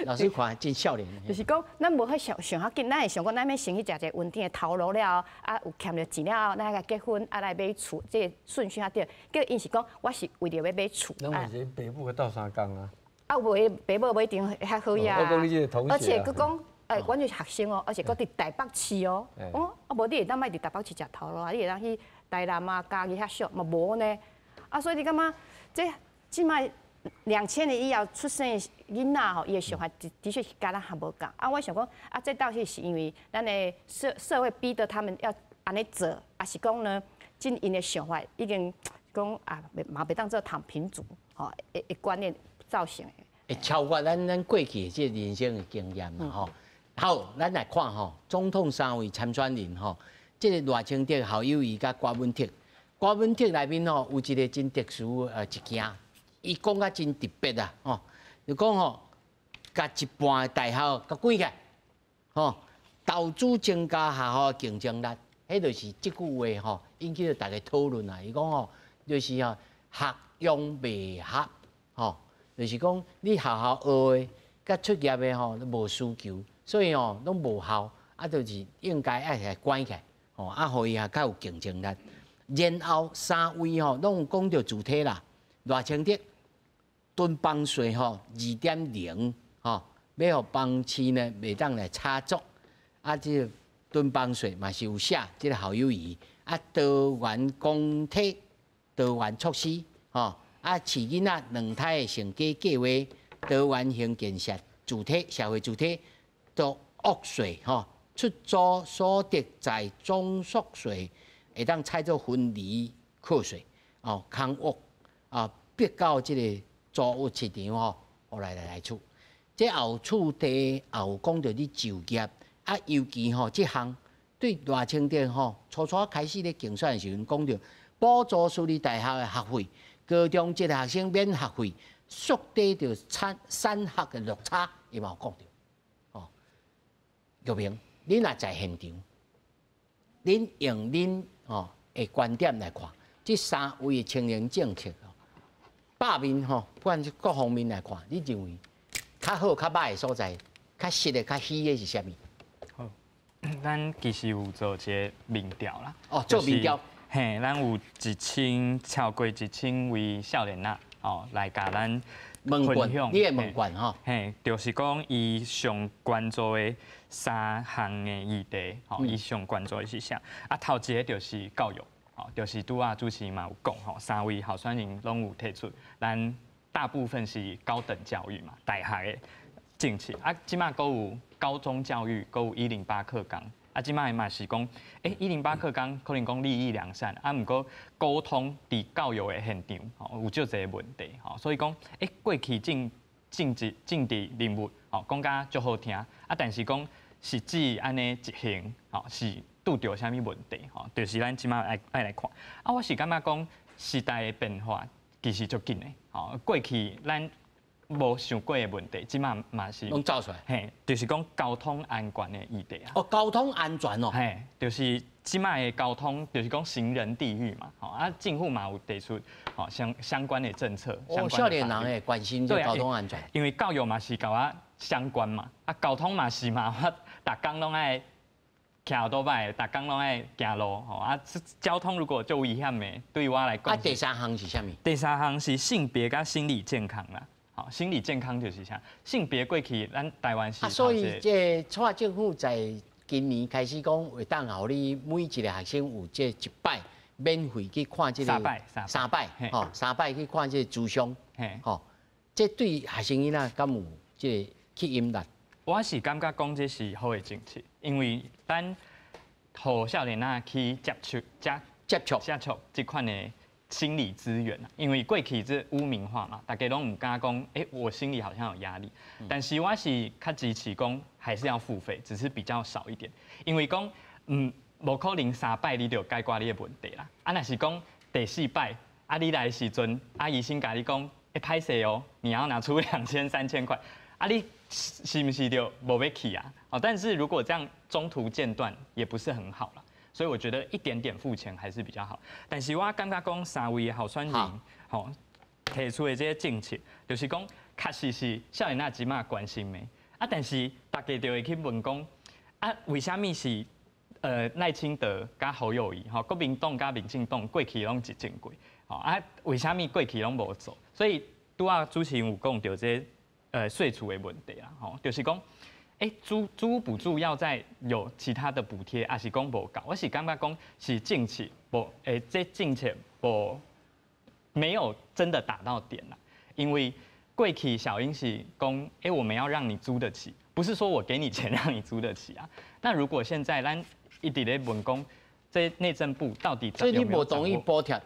Speaker 1: 老师看真少年。
Speaker 5: 就是讲，咱无去想较紧，咱会想讲，咱要先去食一个稳定的头路了，有欠着钱了，咱来结婚，来买厝，这个顺序较对。结果因是讲，我是为着要买厝。
Speaker 4: 咱有一个爸母去斗相共啊。
Speaker 5: 袂爸母不一定较好呀。
Speaker 4: 我讲你这个同学。
Speaker 5: 而且佮讲。阮就是学生哦，而且搁伫台北市哦。无你会当卖伫台北市食头路啊？你会当去台南啊、嘉义遐俗嘛无呢？所以你感觉即摆2000年以后出生的囡仔吼，伊的想法的确是跟咱还无共。啊，我想讲啊，这倒是因为咱的社会逼得他们要安尼做，还是讲呢，因的想法已经讲啊，嘛袂当做躺平族吼，的观念造成的。
Speaker 1: 会超过咱过去的这人生的经验啦吼。好，咱来看吼，总统3位参选人吼，这个赖清德、侯友宜甲郭文特。郭文特内面吼有一个真特殊一件，伊讲甲真特别啊吼，就讲吼，甲一半的大校甲关起来，吼，投资增加学校竞争力，迄就是即句话吼，引起了大家讨论啊。伊讲吼，就是吼学用未合，吼，就是讲你学校学的甲出业的吼都无需求，所以吼拢无效，啊，就是应该爱来关起来，吼，啊，互伊啊较有竞争力。然后3位吼，拢讲到主体啦，赖清德囤房税吼2.0吼，要互房市呢袂当来炒作，啊，这个囤房税嘛是有写，这个侯友宜啊，多元公体、多元措施吼，啊，饲囡仔2胎的成家计划、多元性建设、主体社会主体都屋税吼，出租所得在总所税。会当采做分离课税，哦，空屋啊，逼到即个租屋市场吼，互来处。这后厝地后讲到你就业啊，尤其吼这项对赖清德吼初开始咧竞选的时阵讲到，补助私立大学的学费，高中职学生免学费，缩短着产学的落差，伊嘛有讲到。哦，玉明，恁若在现场，恁用恁哦，的观点来看，这3位的青年政策哦，百面吼，不管是各方面来看，你认为较好、较歹的所在，较实的、较虚的是啥物？
Speaker 2: 好，咱其实有做一个民调啦。
Speaker 1: 哦，做民调。
Speaker 2: 嘿，咱有超过1000位少年仔哦，来甲咱分享。
Speaker 1: 你的问卷吼？
Speaker 2: 嘿，就是讲伊上关注的3项的议题，吼，伊上关注的是啥？啊，头一个就是教育，吼，就是拄啊主持人嘛有讲吼，3位候选人拢有提出，咱大部分是高等教育嘛，大学的政策，啊，即马阁有高中教育，阁有108课纲。啊，即摆嘛是讲，108课纲可能讲利益良善，啊，毋过沟通伫教育的现场，吼有足侪问题，吼，所以讲，过去政治人物，吼讲甲足好听，啊，但是讲实际安尼执行，吼是拄着啥物问题，吼，就是咱即摆爱来看。啊，我是感觉讲时代的变化其实足紧的，吼，过去咱无想过的问题，即马嘛是
Speaker 1: 拢走出来。
Speaker 2: 嘿，就是讲交通安全的议题啊。
Speaker 1: 哦，交通安全哦。
Speaker 2: 嘿，就是即马的交通，就是讲行人地狱嘛。吼啊，政府嘛有提出吼相关的政策。
Speaker 1: 哦，少年人诶关心这交通安全。
Speaker 2: 因为教育嘛是甲我相关嘛，啊，交通嘛是嘛，我逐工拢爱骑后倒摆，逐工拢爱行路。吼啊，交通如果就危险的，对我来讲。
Speaker 1: 啊，第3项是啥物？
Speaker 2: 第3项是性别甲心理健康啦。心理健康就是啥？性别过去咱台湾是。
Speaker 1: 所以这蔡政府在今年开始讲，会当互你每一个学生有这1摆免费去看这个。3摆，吼，3摆去看这个智商，吼，这对学生囡仔敢有这个吸引力？
Speaker 2: 我是感觉讲这是好的政策，因为咱互少年仔去接触这款的。心理资源啊，因为过去这污名化嘛，大家拢唔敢讲，我心里好像有压力。但是我是较支持讲，还是要付费，只是比较少一点。因为讲，无可能3摆你就解决你的问题啦。啊，若是讲第4摆，啊你来的时阵，阿姨先甲你讲，歹势哦，你要拿出2000、3000块，啊你是不是就无要去啊？哦，但是如果这样中途间断，也不是很好了。所以我觉得一点点付钱还是比较好，但是我感觉讲3位候选人，吼提出的这些政策，就是讲确实是少年仔即马关心的，啊，但是大家就会去问讲，啊，为什么是赖清德加侯友宜，吼国民党加民进党过去拢执政过，吼啊，为什么过去拢无做？所以拄啊主持人有讲到这税储的问题啦，吼，就是讲。租屋补助要再有其他的补贴，还是讲无够？我是感觉讲是政策无，这政策没有真的打到点啦。因为过去小英是讲，我们要让你租得起，不是说我给你钱让你租得起啊。那如果现在咱一直在问讲，这内政部到底
Speaker 1: 所以你不同意补贴？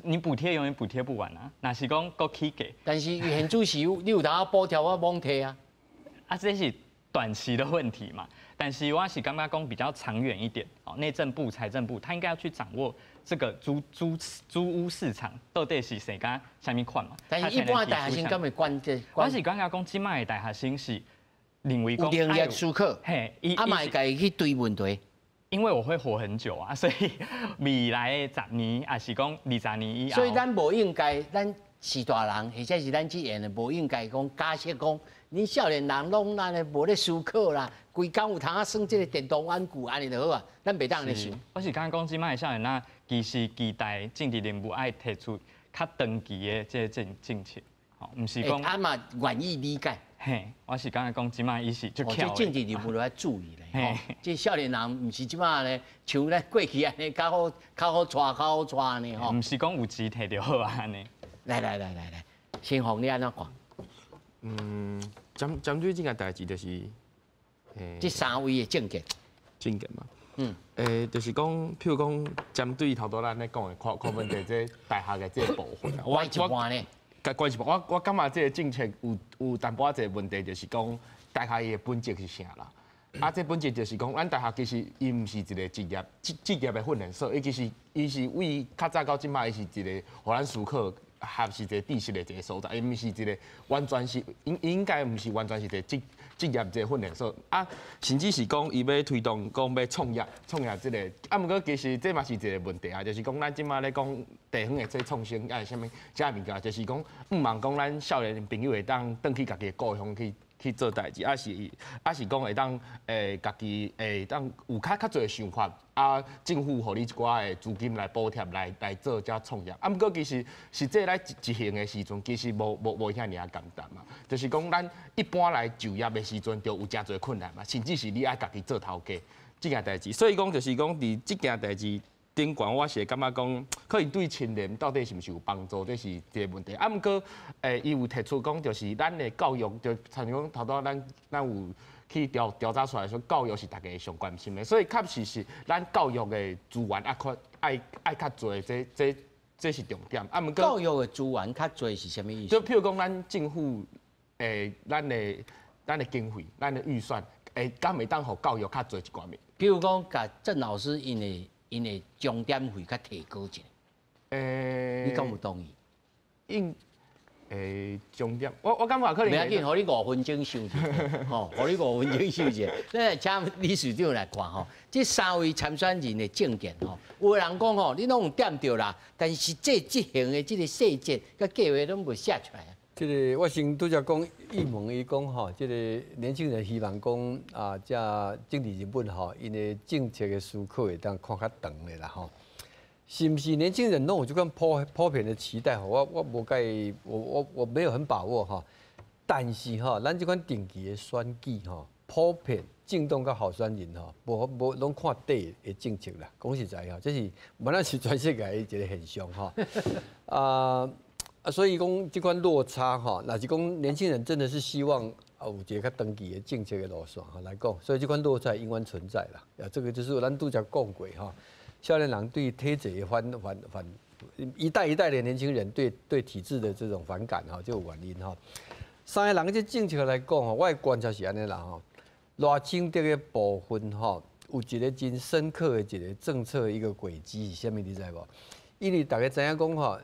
Speaker 2: 你补贴永远补贴不完啊，那是讲够起价。
Speaker 1: 但是县主席你有当补贴我罔提啊，
Speaker 2: 这是短期的问题嘛。但是我是感觉讲比较长远一点，内政部、财政部，他应该要去掌握这个租屋市场到底是谁家下面款嘛。
Speaker 1: 但是一般的大学生敢会管这？
Speaker 2: 我是感觉讲，即卖的大学生是认为讲
Speaker 1: 有营业许可，嘛会去追问题。
Speaker 2: 因为我会活很久啊，所以未来的10年，还是讲20年以后。
Speaker 1: 所以咱无应该，咱是大人，或者是咱这样的，无应该讲假设讲，你少年人拢咱的无咧思考啦，规工有通啊算这个电动玩具安尼就好啊，咱袂当咧想。
Speaker 2: 我是刚刚讲即卖少年人，其实期待政治人物爱提出较长期的这政策，唔是讲。
Speaker 1: 嘛愿意理解。
Speaker 2: 嘿，我是刚才讲即卖伊是就巧。
Speaker 1: 这政治人物要注意咧，这少年人唔是即卖咧，像咧过去安尼较好带，较好带安尼吼。
Speaker 2: 唔是讲有钱摕就好啊安尼。
Speaker 1: 来，先红你安怎
Speaker 3: 看？针对这件代志就是，
Speaker 1: 这3位的政见
Speaker 3: 嘛。就是讲，譬如讲，针对头拄咱咧讲的看问题，这大学的这部分，
Speaker 1: 我一半咧。
Speaker 3: 关系我感觉这个政策有淡薄仔一个问题，就是讲大学伊的本质是啥啦？这本质就是讲，咱大学其实伊毋是一个职业的训练所，伊是为较早到即摆，伊是一个互咱思考。还是一个知识的一个所在，伊毋是一个完全是，应该毋是完全是一个职业一个训练所甚至是讲伊要推动讲要创业这个，毋过其实这嘛是一个问题啊，就是讲咱即摆咧讲地方的这创新，还是啥物这物件，就是讲毋茫讲咱少年朋友会当转去家己的故乡去做代志，还是讲会当家己会当有较侪的想法。政府互你一寡的资金来补贴来做遮创业，毋过其实实际来执行的时阵，其实无遐尔简单嘛。就是讲咱一般来就业的时阵，就有真侪困难嘛，甚至是你爱家己做头家这件代志。所以讲就是讲，伫这件代志顶悬，我是感觉讲，可能对青年到底是毋是有帮助，这是一个问题。毋过伊有提出讲，就是咱的教育，就像讲头拄咱有。去调查出来说，教育是大家上关心的，所以确实是咱教育的资源爱较侪，这是重点。毋过
Speaker 1: 教育的资源较侪是啥物意思？
Speaker 3: 就譬如讲，咱政府咱的经费、咱的预算，敢会当互教育较侪一寡面。
Speaker 1: 比如讲，甲郑老师因的钟点费较提高一下。你敢有同意？
Speaker 3: 重点，我感觉可能。
Speaker 1: 袂要紧，互你5分钟休息，吼，互你5分钟休息。咱来请理事长来看吼，这3位参选人的政见吼，有人讲吼，你拢有点着啦，但是这执行的这个细节甲计划拢无写出来啊。
Speaker 4: 这个我先拄则讲，预问伊讲吼，这个年轻人希望讲这政治人物吼，因的政策的思考会当看较长的啦吼。是不是年轻人拢有这款普遍的期待？我无介，我没有很把握哈。但是哈，咱这款定期的选举哈，普遍政党甲候选人哈，无拢看底的政策啦。讲实在哈，这是本来是全世界的一个现象哈。所以讲这款落差哈，那是讲年轻人真的是希望有一个较长期的政策的路线哈来讲，所以这款落差永远存在啦。这个就是咱拄则讲过哈。少年人对体制的反一代一代的年轻人对体制的这种反感哈，就有原因哈。3个人这政策来讲哈，我的观察是安尼啦哈，赖清德的部分哈，有一个真深刻的一个政策的一个轨迹是啥物？你知无？因为大家知影讲哈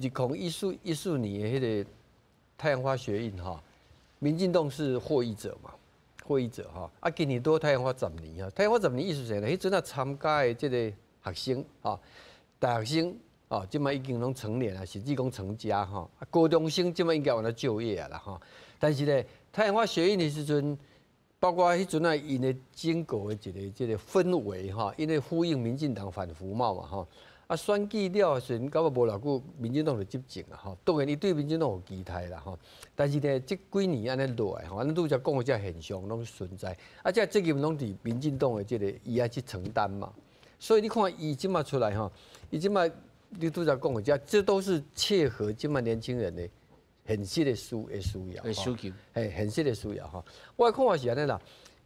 Speaker 4: ，2014年的迄个太阳花学运哈，民进党是获益者嘛。获益者哈，今年多太阳花10年啊，太阳花10年意思是啥呢？迄阵参加的这个学生啊，大学生啊，即摆已经拢成年了，甚至讲成家哈。高中生即摆应该往那就业啊啦哈。但是呢，太阳花学运的时阵，包括迄阵因的经过的一个氛围哈，因为呼应民进党反服贸嘛哈。选举了时阵，到无偌久，民进党就执政啊哈。当然，伊对民进党有期待啦哈。但是呢，这几年安尼落来吼，咱拄则讲的这现象拢存在，这责任拢伫民进党的这个伊爱去承担嘛。所以你看，伊即马出来哈，伊即马你拄则讲的这都是切合即马年轻人的现实的需要，
Speaker 1: 需求，
Speaker 4: 现实的需要哈。我的看法是安尼啦，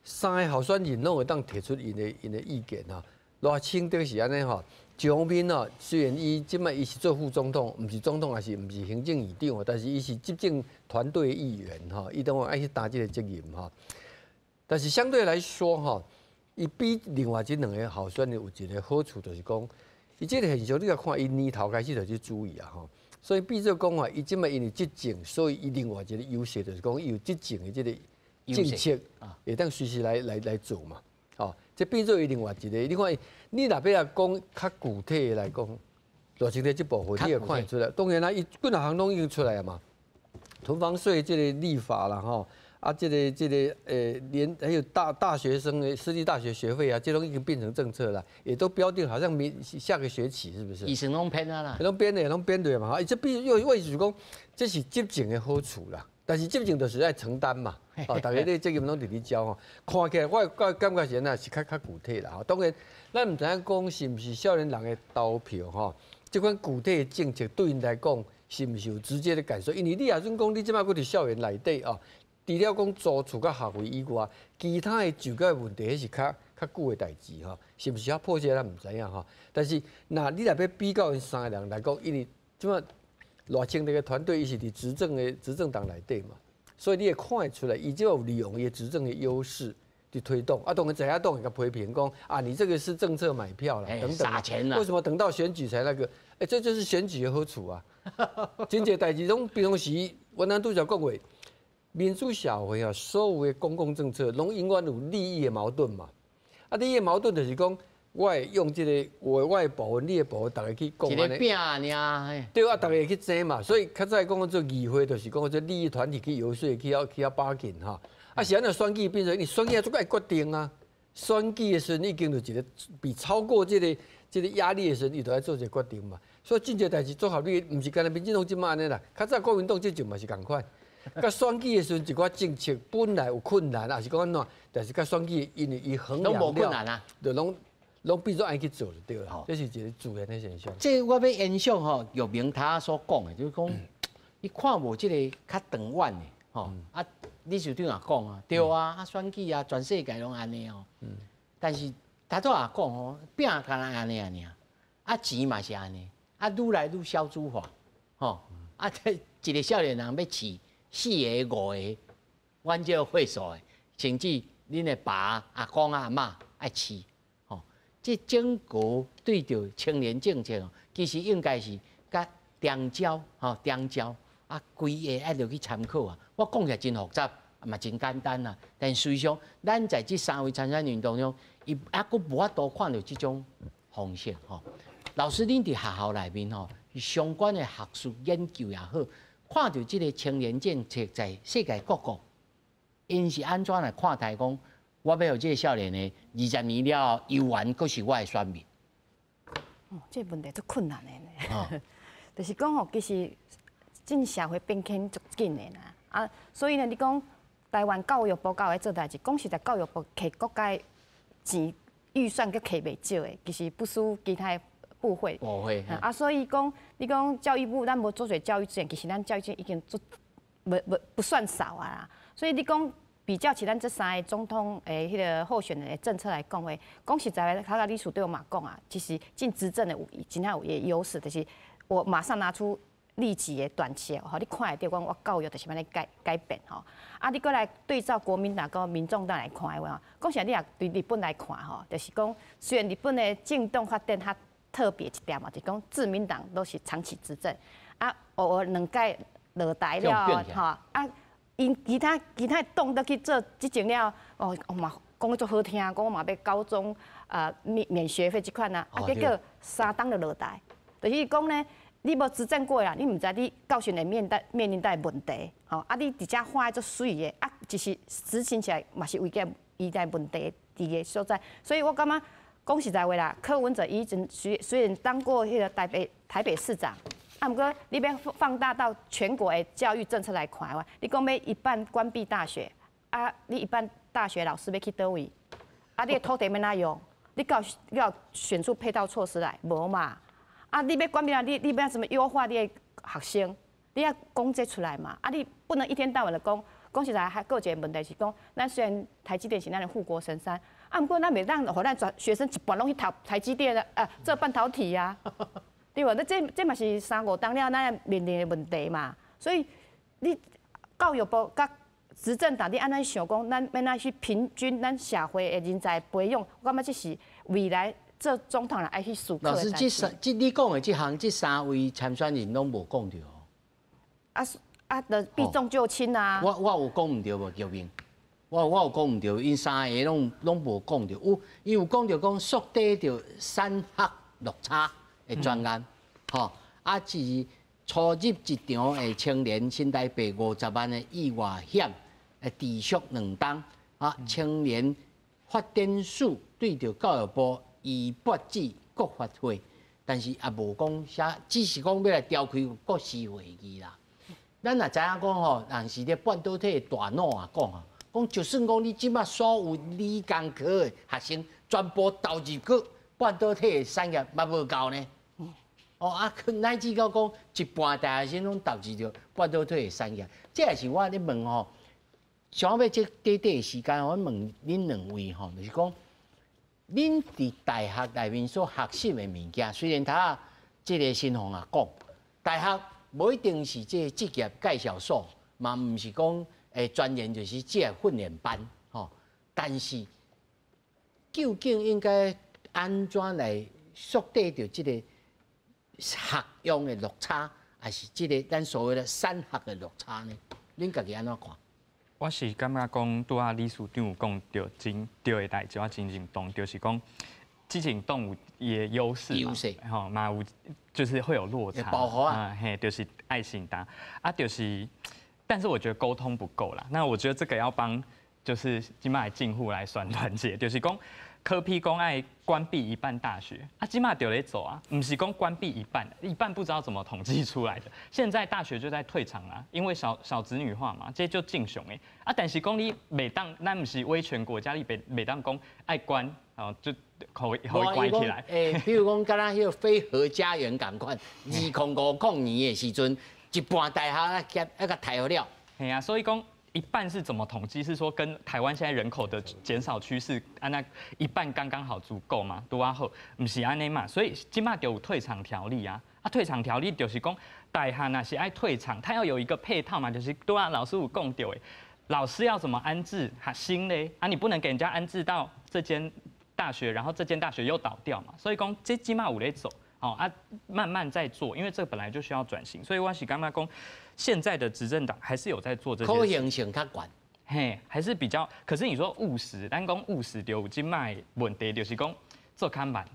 Speaker 4: 三个候选人拢会当提出因的意见哈。赖清德是安尼吼，一方面哦，虽然即摆是做副总统，毋是总统，也是毋是行政院长，但是伊是执政团队议员哈，伊当然爱去担这个责任哈。但是相对来说哈，伊比另外这两个候选人有一个好处，就是讲，伊这个现象你要看，伊年头开始就去注意啊吼。所以变做讲话，伊即摆因为执政，所以伊另外一个优势就是讲，伊有执政的这个政策，会当随时来做嘛。哦，这变做伊另外一个。你看，你若要讲较具体来讲，赖清德这部分你也看得出来。当然啦，伊几项项拢已经出来了嘛，囤房税这个立法啦吼。啊，这个连还有大学生的私立大学学费啊，这种已经变成政策了，也都标定，好像下个学期是不是？
Speaker 1: 医生拢编啊啦，
Speaker 4: 拢编对嘛？这必又为是讲，这是执政的好处啦。但是执政就是爱承担嘛，哦，大家咧责任拢伫你交哦。看起来我感觉是呐是较具体啦。当然，咱唔知影讲是唔是少年人的投票吼，这款具体的政策对因来讲是唔是有直接的感受？因为你也准讲，你即摆搁伫校园内底哦。除了讲租厝甲学费以外，其他的就业问题迄是较久的代志吼，是毋是较迫切咱毋知影吼。但是，那你若要比较因三个人来讲，因为即摆赖清德的团队伊是伫执政党内底嘛，所以你会看得出来，伊就有利用伊执政的优势去推动。啊，当然在下党会甲批评讲啊，你这个是政策买票啦，等等，
Speaker 1: 撒钱啦，
Speaker 4: 为什么等到选举才那个？这就是选举的好处啊。真侪代志拢平常时，我咱拄则讲过。民主社会啊，所有的公共政策拢永远有利益的矛盾嘛。啊，利益的矛盾就是讲，我会用这个我的部分，你的部分，大家去讲安尼。
Speaker 1: 一个饼尔，
Speaker 4: 对啊，大家去争嘛。所以较早讲做议会，就是讲做利益团体去游说，去要把紧哈。啊，是安尼选举变成你选举就该决定啊。选举的时候已经有一个比超过这个压力的时候，你都要做一个决定嘛。所以真侪代志做好，你唔是干那民进党即卖安尼啦，较早国民党这阵嘛是共款。甲选举的时阵，一寡政策本来有困难，也是讲安怎，但是甲选举因为伊衡量了，
Speaker 1: 拢无困难啊，
Speaker 4: 就拢变做爱去做就对了。这是一个自然的现象。
Speaker 1: 这我要延续吼，玉明他所讲的，就是讲，伊看无这个较长远的吼，啊，你就对我讲啊，对啊，啊选举啊，全世界拢安尼哦。但是他都也讲吼，饼敢若安尼安尼啊，钱嘛是安尼，啊，愈来愈小资化，吼，啊，一个少年人要饲。4个5个，阮这会所的，甚至恁的爸、阿公、阿嬷爱饲，吼，这整个对着青年政策哦，其实应该是甲中招，吼中招，啊，规个爱着去参考啊。我讲起来真复杂，嘛真简单啦。但实际上，咱在这3位参选人当中，伊还佫无法度看到这种方式，吼。老师，恁伫学校内面吼，相关的学术研究也好。看到这个青年政策在世界各国，因是安怎来看待讲，我要有这个少年的20年了，游玩佫是我的选民。
Speaker 5: 哦，这个问题足困难的呢。就是讲吼，其实真社会变迁足紧的啦。啊，所以呢，你讲台湾教育部教会做代志，讲实在，教育部摕国家钱预算佫摕袂少的，其实不输其他。部会，啊，所以讲，你讲教育部，咱无做做教育资源，其实咱教育资源已经做不算少啊啦。所以你讲比较起咱这3个总统诶，迄个候选人的政策来讲话，讲实在的，他个历史对我嘛讲啊，其实进执政的真正有伊的优势，就是我马上拿出立即的短期，吼，你看会到讲我教育就是要来改变吼。啊，你过来对照国民党跟民众党来看的话，讲实在你也对日本来看吼，就是讲虽然日本的政党发展它。特别一点嘛，就是讲自民党都是长期执政，啊，偶尔两届落台了，吼，啊，因其他党都去做执政了，哦嘛讲得足好听，讲我嘛要高中免学费这款啊，啊，结果3党就落台，就是讲呢，你无执政过啦，你唔知你教训会面临到问题，吼，啊，你直接画做水的，啊，其实执行起来嘛是为个伊在问题伫个所在，所以我感觉。讲实在话啦，柯文哲以前虽然当过迄个台北市长，啊，不过你要放大到全国的教育政策来看的话，你讲要一半关闭大学，啊，你一半大学老师要去倒位，啊，你的土地要哪用？你要选出配套措施来，无嘛？啊，你要关闭啊，你要怎么优化你的学生？你要讲这出来嘛，啊，你不能一天到晚的讲。讲实在，还有一个问题是讲，咱虽然台积电是咱的护国神山，啊，不过咱袂当互咱学生一半拢去读台积电的做半导体啊，对无？这嘛是3、5当了咱面临的问题嘛。所以你教育部甲执政党，你安怎想讲，咱要哪去平均咱社会的人才培养？我感觉这是未来做总统人爱去思考的代志。
Speaker 1: 老师，你讲的这3位参选人拢无讲到。
Speaker 5: 就避重就轻啊！
Speaker 1: 我有讲唔对无，救命！我有讲唔对，因3个拢无讲到。伊有讲到讲缩短着产学落差的专案，吼、是初入职场的青年新台币50万的意外险的持续2档，青年发展署对着教育部依拨至各发会，但是也无讲写，只是讲要来召开国事会议啦。咱也知影讲吼，人是咧半导体大脑啊讲就算讲你即马所有理工科的学生全部投入去半导体的产业，嘛无够呢。乃至到讲一半大学生拢投入着半导体的产业，这也是我咧问吼，想要这短的时间，我问恁2位吼，就是讲，恁伫大学内面所学习的物件，虽然他这个新红啊讲，大学。无一定是这职业介绍所，嘛毋是讲专研就是这训练班吼。但是究竟应该安怎来缩短着这个学用的落差，还是这个咱所谓的产学的落差呢？恁家己安怎看？
Speaker 2: 我是感觉讲，拄啊理事长有讲到对的代志，我真认同，就是讲。这种动物也优势嘛，吼，嘛有就是会有落差，
Speaker 1: 保护啊，
Speaker 2: 嘿，就是爱心大啊，就是，但是我觉得沟通不够啦。那我觉得这个要帮，就是今麦进户来算团结，就是讲科批公爱关闭一半大学，今麦就在走啊，不是讲关闭一半不知道怎么统计出来的。现在大学就在退场啊，因为少子女化嘛，这就敬雄哎，但是讲你每当咱不是威权国家，你每当讲爱关。就可以关起来。
Speaker 1: 比如讲，敢若迄个非核家园共款，2005年的时阵，一半大学那个抬了。
Speaker 2: 系啊，所以讲一半是怎么统计？是说跟台湾现在人口的减少趋势，那一半刚刚好足够嘛？多好，不是安尼嘛？所以今嘛就有退场条例啊。退场条例就是讲，大学那是爱退场，它要有一个配套嘛，就是多啊，老师有讲到诶，老师要怎么安置学生嘞？你不能给人家安置到这间。大学，然后这间大学又倒掉嘛，所以讲这起码有在走，慢慢在做，因为这个本来就需要转型，所以我是感觉讲，现在的执政党还是有在做这些。
Speaker 1: 可行性较悬，
Speaker 2: 嘿，还是比较，可是你说务实，但讲务实就有今麦问题，就是讲做看慢，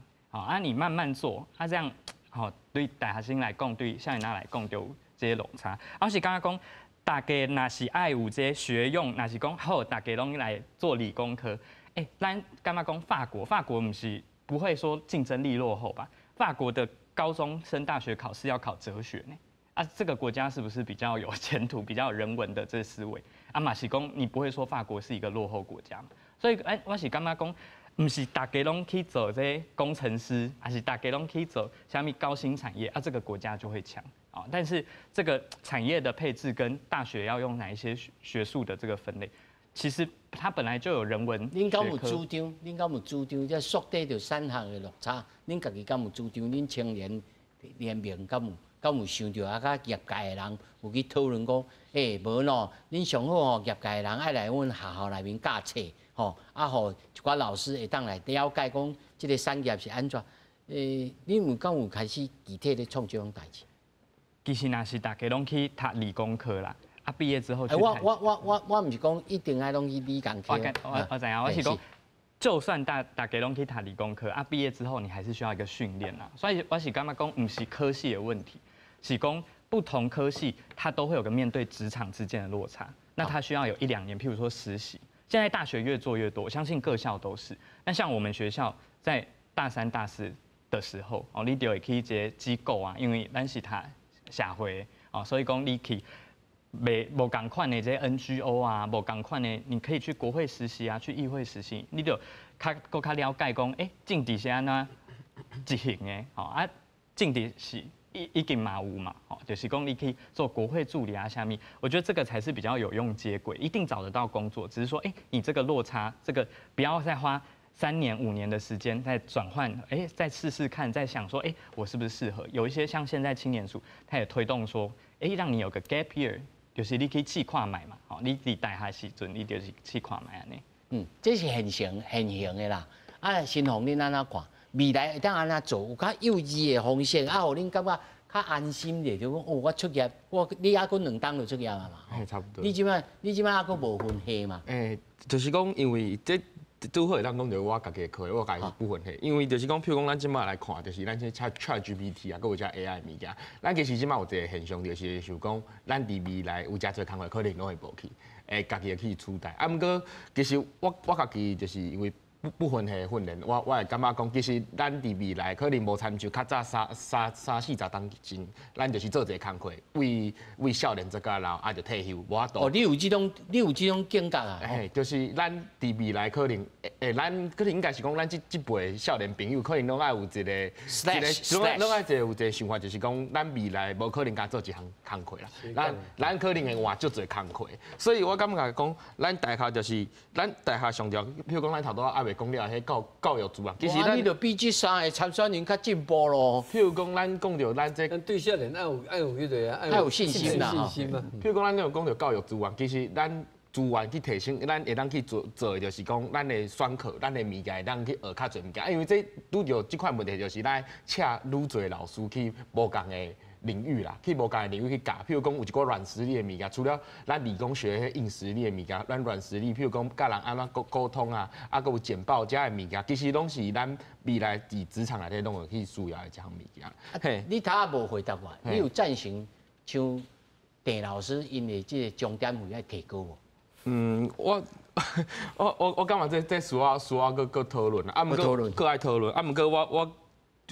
Speaker 2: 你慢慢做，这样，对大学生来讲，对校园来讲就这些落差，我是感觉讲，大家若是爱有这学用，若是讲好，大家拢来做理工科。咱干嘛讲法国不是不会说竞争力落后吧？法国的高中升大学考试要考哲学呢，这个国家是不是比较有前途、比较有人文的这思维？马是讲你不会说法国是一个落后国家嘛？所以我是干嘛讲，不是大家拢去做这工程师，还是大家拢去做下面高新产业这个国家就会强但是这个产业的配置跟大学要用哪一些学术的这个分类？其实它本来就有人文。
Speaker 1: 恁敢有主张？恁敢有主张？这缩短着产学的落差，恁家己敢有主张？恁青年联盟敢有想着甲业界的人有去讨论讲，无喏，恁上好业界的人爱来阮学校内面教册，互一寡老师会当来了解讲，这个产业是安怎？恁敢有开始具体咧创这种代志？
Speaker 2: 其实若是大家拢去读理工科啦。毕业之后去
Speaker 1: 我唔是讲一定爱拢去理工科。
Speaker 2: 我知影，我是讲，就算大家拢去读理工科毕业之后你还是需要一个训练啦。所以我是感觉讲，唔是科系的问题，是讲不同科系它都会有个面对职场之间的落差。那它需要有1-2年，譬如说实习。现在大学越做越多，我相信各校都是。那像我们学校在大3、大4的时候，你就会去一些机构因为咱是他社会所以讲你去。无同款的这些 NGO 无同款的，你可以去国会实习去议会实习，你就更了解讲，政治是安怎执行的，政治是一经嘛有嘛，就是讲你可以做国会助理啊，下面，我觉得这个才是比较有用接轨，一定找得到工作，只是说，你这个落差，这个不要再花3年5年的时间再转换，再试试看，再想说，我是不是适合？有一些像现在青年署，它也推动说，让你有个 gap year， 就是你可以试看卖嘛，你伫大学时阵，你就是试看卖安尼。
Speaker 1: 这是现行的啦。啊，新红恁安怎看？未来会当安怎做？有较幼稚的方式，互恁感觉较安心者，就讲我出业，你还佫2档就出业啊嘛。
Speaker 3: 差不多。
Speaker 1: 你即摆还佫无分系嘛？
Speaker 3: 就是讲，因为这拄好会当讲着我家己的课，我家己是不分系。因为就是讲，譬如讲，咱即摆来看，就是咱这 ChatGPT 啊，佫有只 AI 物件。咱其实即摆有一个现象，就是想讲，咱伫未来有真侪工课可能拢会无去，家己会去取代。啊，毋过其实我家己就是因为不分系训练，我会感觉讲，其实咱伫未来可能无参像较早30-40档前，咱就是做一个工课，为少年做到老，啊就退休，无法度。
Speaker 1: 你有这种境界啊？
Speaker 3: 就是咱伫未来可能，咱可能应该是讲，咱这辈少年朋友可能拢爱有一个，拢爱有一个想法，就是讲，咱未来无可能敢做一项工课啦。咱可能会换足侪工课，所以我感觉讲，咱大学就是咱大学上条，譬如讲咱头拄仔未讲了，迄教育组啊，其实
Speaker 1: 你就比这3个参选人较进步咯。
Speaker 3: 譬如讲，咱讲到咱这
Speaker 4: 对少年爱有迄个
Speaker 1: 爱有信心啦，
Speaker 4: 信心啊。
Speaker 3: 譬如讲，咱有讲到教育资源，其实咱资源去提升，咱会当去做的就是讲，咱的选课，咱的物件会当去学较侪物件，因为这拄着这款问题，就是咱请愈侪老师去无共的领域啦，去无共的领域去教。譬如讲有一个软实力的物件，除了咱理工学迄硬实力的物件，咱软实力，譬如讲甲人安怎沟通啊，佮有简报这的物件，其实拢是咱未来伫职场内底拢会去需要的这项物件。
Speaker 1: 你头仔无回答我，你有赞成像郑老师因的这个重点会爱提高无？
Speaker 3: 我感觉这需要搁讨论啊，搁爱讨论啊，毋过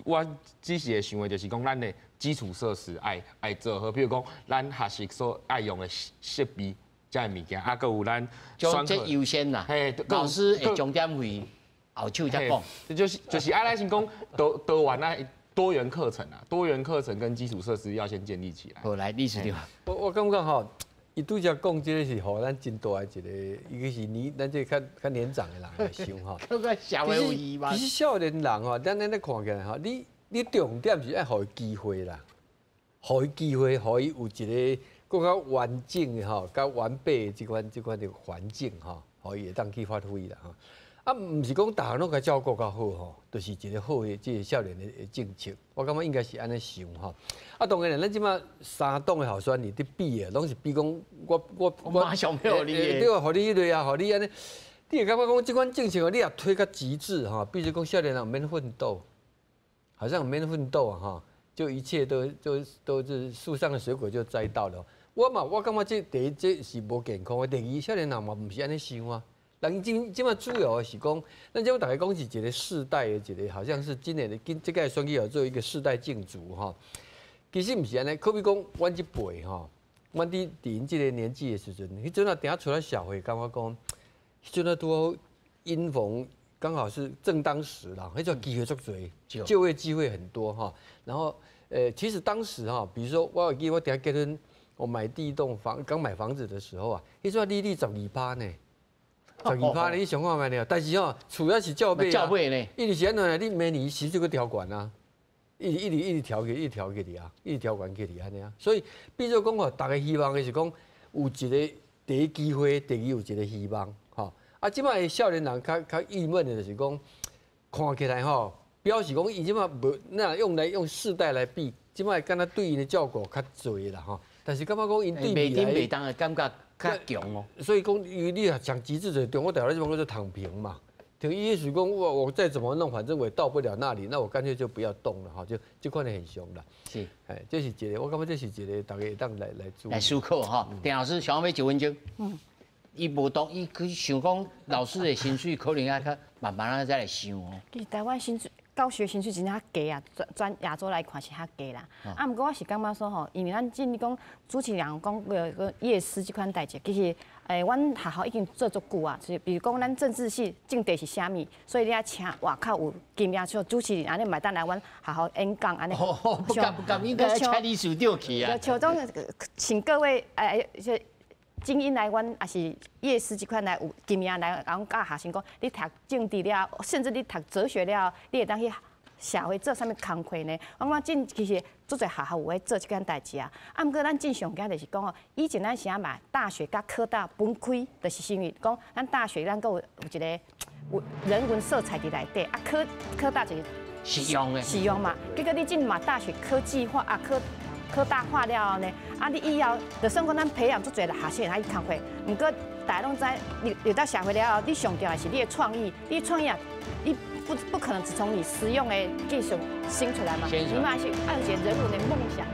Speaker 3: 我只是会想的就是讲，咱的基础设施爱做好，比如讲咱学习所爱用的设备，这物件，啊，搁有咱
Speaker 1: 将这优先啦。老师会重点会后手才讲，
Speaker 3: 就是咱先讲多元课程啊，多元课程跟基础设施要先建立起来。
Speaker 1: 好，来，历史对吧？
Speaker 4: 我感觉吼，伊拄则讲这个是互咱真大的一个，伊个是咱这较年长的人来想吼。
Speaker 1: 这个社会有意义吗？
Speaker 4: 其实少年人吼，咱咧看起来吼，你重点是爱互伊机会啦，互伊机会，互伊有一个更较完整的吼，较完备的这款的环境吼，互伊会当去发挥啦吼。啊，毋是讲大项拢该照顾较好吼，就是一个好的这个少年的政策。我感觉应该是安尼想吼。啊，当然啦，咱即马3党的候选人伫比的，拢是比讲我
Speaker 1: 马上票你的，
Speaker 4: 对啊，互你迄类啊，互你安尼，你会感觉讲即款政策，你也推较极致吼，比如讲少年人免奋斗，好像免奋斗啊哈，就一切都是树上的水果就摘到了。我感觉第一这是无健康的，第二少年人嘛毋是安尼想啊。人即马主要的是讲，咱即马大家讲是一个世代的一个，好像是今年的这个选举要做一个世代竞逐哈。其实毋是安尼，可比讲阮这辈吼，阮伫因这个年纪的时阵，迄阵啊，等下出来社会，感觉讲，迄阵啊拄好因逢刚好是正当时啦，迄种机会足多，就业机会很多哈。然后其实当时哈，比如说我记得我等下结婚，我买第一栋房，刚买房子的时候啊，迄阵利率12%呢。12%你想看卖了，但是吼，厝也是照买
Speaker 1: 呢。
Speaker 4: 伊就是安怎你每年是这个条款啊，一直调起，一直调起哩啊，一直调管起哩安尼啊。所以，比如讲吼，大家希望的是讲有一个第一机会，第二有一个希望，吼。啊，即摆少年人较郁闷的就是讲，看起来吼，表示讲伊即摆无那用世代来比，即摆敢若对因的照顾较侪啦吼。但是感觉讲因对未来
Speaker 1: 袂当的感觉。较强哦，
Speaker 4: 所以讲，你啊讲极致者，中国台湾这帮叫做躺平嘛。等意思讲，我再怎么弄，反正我也到不了那里，那我干脆就不要动了哈，就这块很凶啦。
Speaker 1: 是，
Speaker 4: 这是一个，我感觉这是一个大家当来做。
Speaker 1: 来思考哈，郑老师想要1分钟。伊无懂，伊去想讲老师的薪水可能要较慢慢再来想哦。
Speaker 5: 其实台湾薪水教学薪水真正较低啊，全亚洲来看是较低啦。啊，毋过我是感觉说吼，因为咱你讲主持人讲个夜师这款代志，其实阮学校已经做足久啊。就是比如讲咱政治系政治是啥物，所以你要请外口有经验像主持人安尼，买单来阮学校演讲安尼。
Speaker 1: 不敢，应该请你首长去啊。
Speaker 5: 像种请各位精英来阮也是夜师这款来有经验来，讲教学生讲，你读政治了，甚至你读哲学了，你会当去社会做啥物工课呢？我讲其实做侪学校有在做这件代志啊。啊，毋过咱正常讲就是讲哦，以前咱是啊嘛，大学甲科大分开，就是因为讲咱大学咱有一个有人文色彩伫内底，啊科大就是
Speaker 1: 实用的，
Speaker 5: 实用嘛。结果你进嘛大学科技化啊科大化了后呢，啊你以后就算讲咱培养足侪学生来去工课，毋过大家拢知，入到社会了后，你上重要的是你的创意，你的创意啊，你不可能只从你实用的技术生出来嘛，你嘛是要有一个人文的梦想。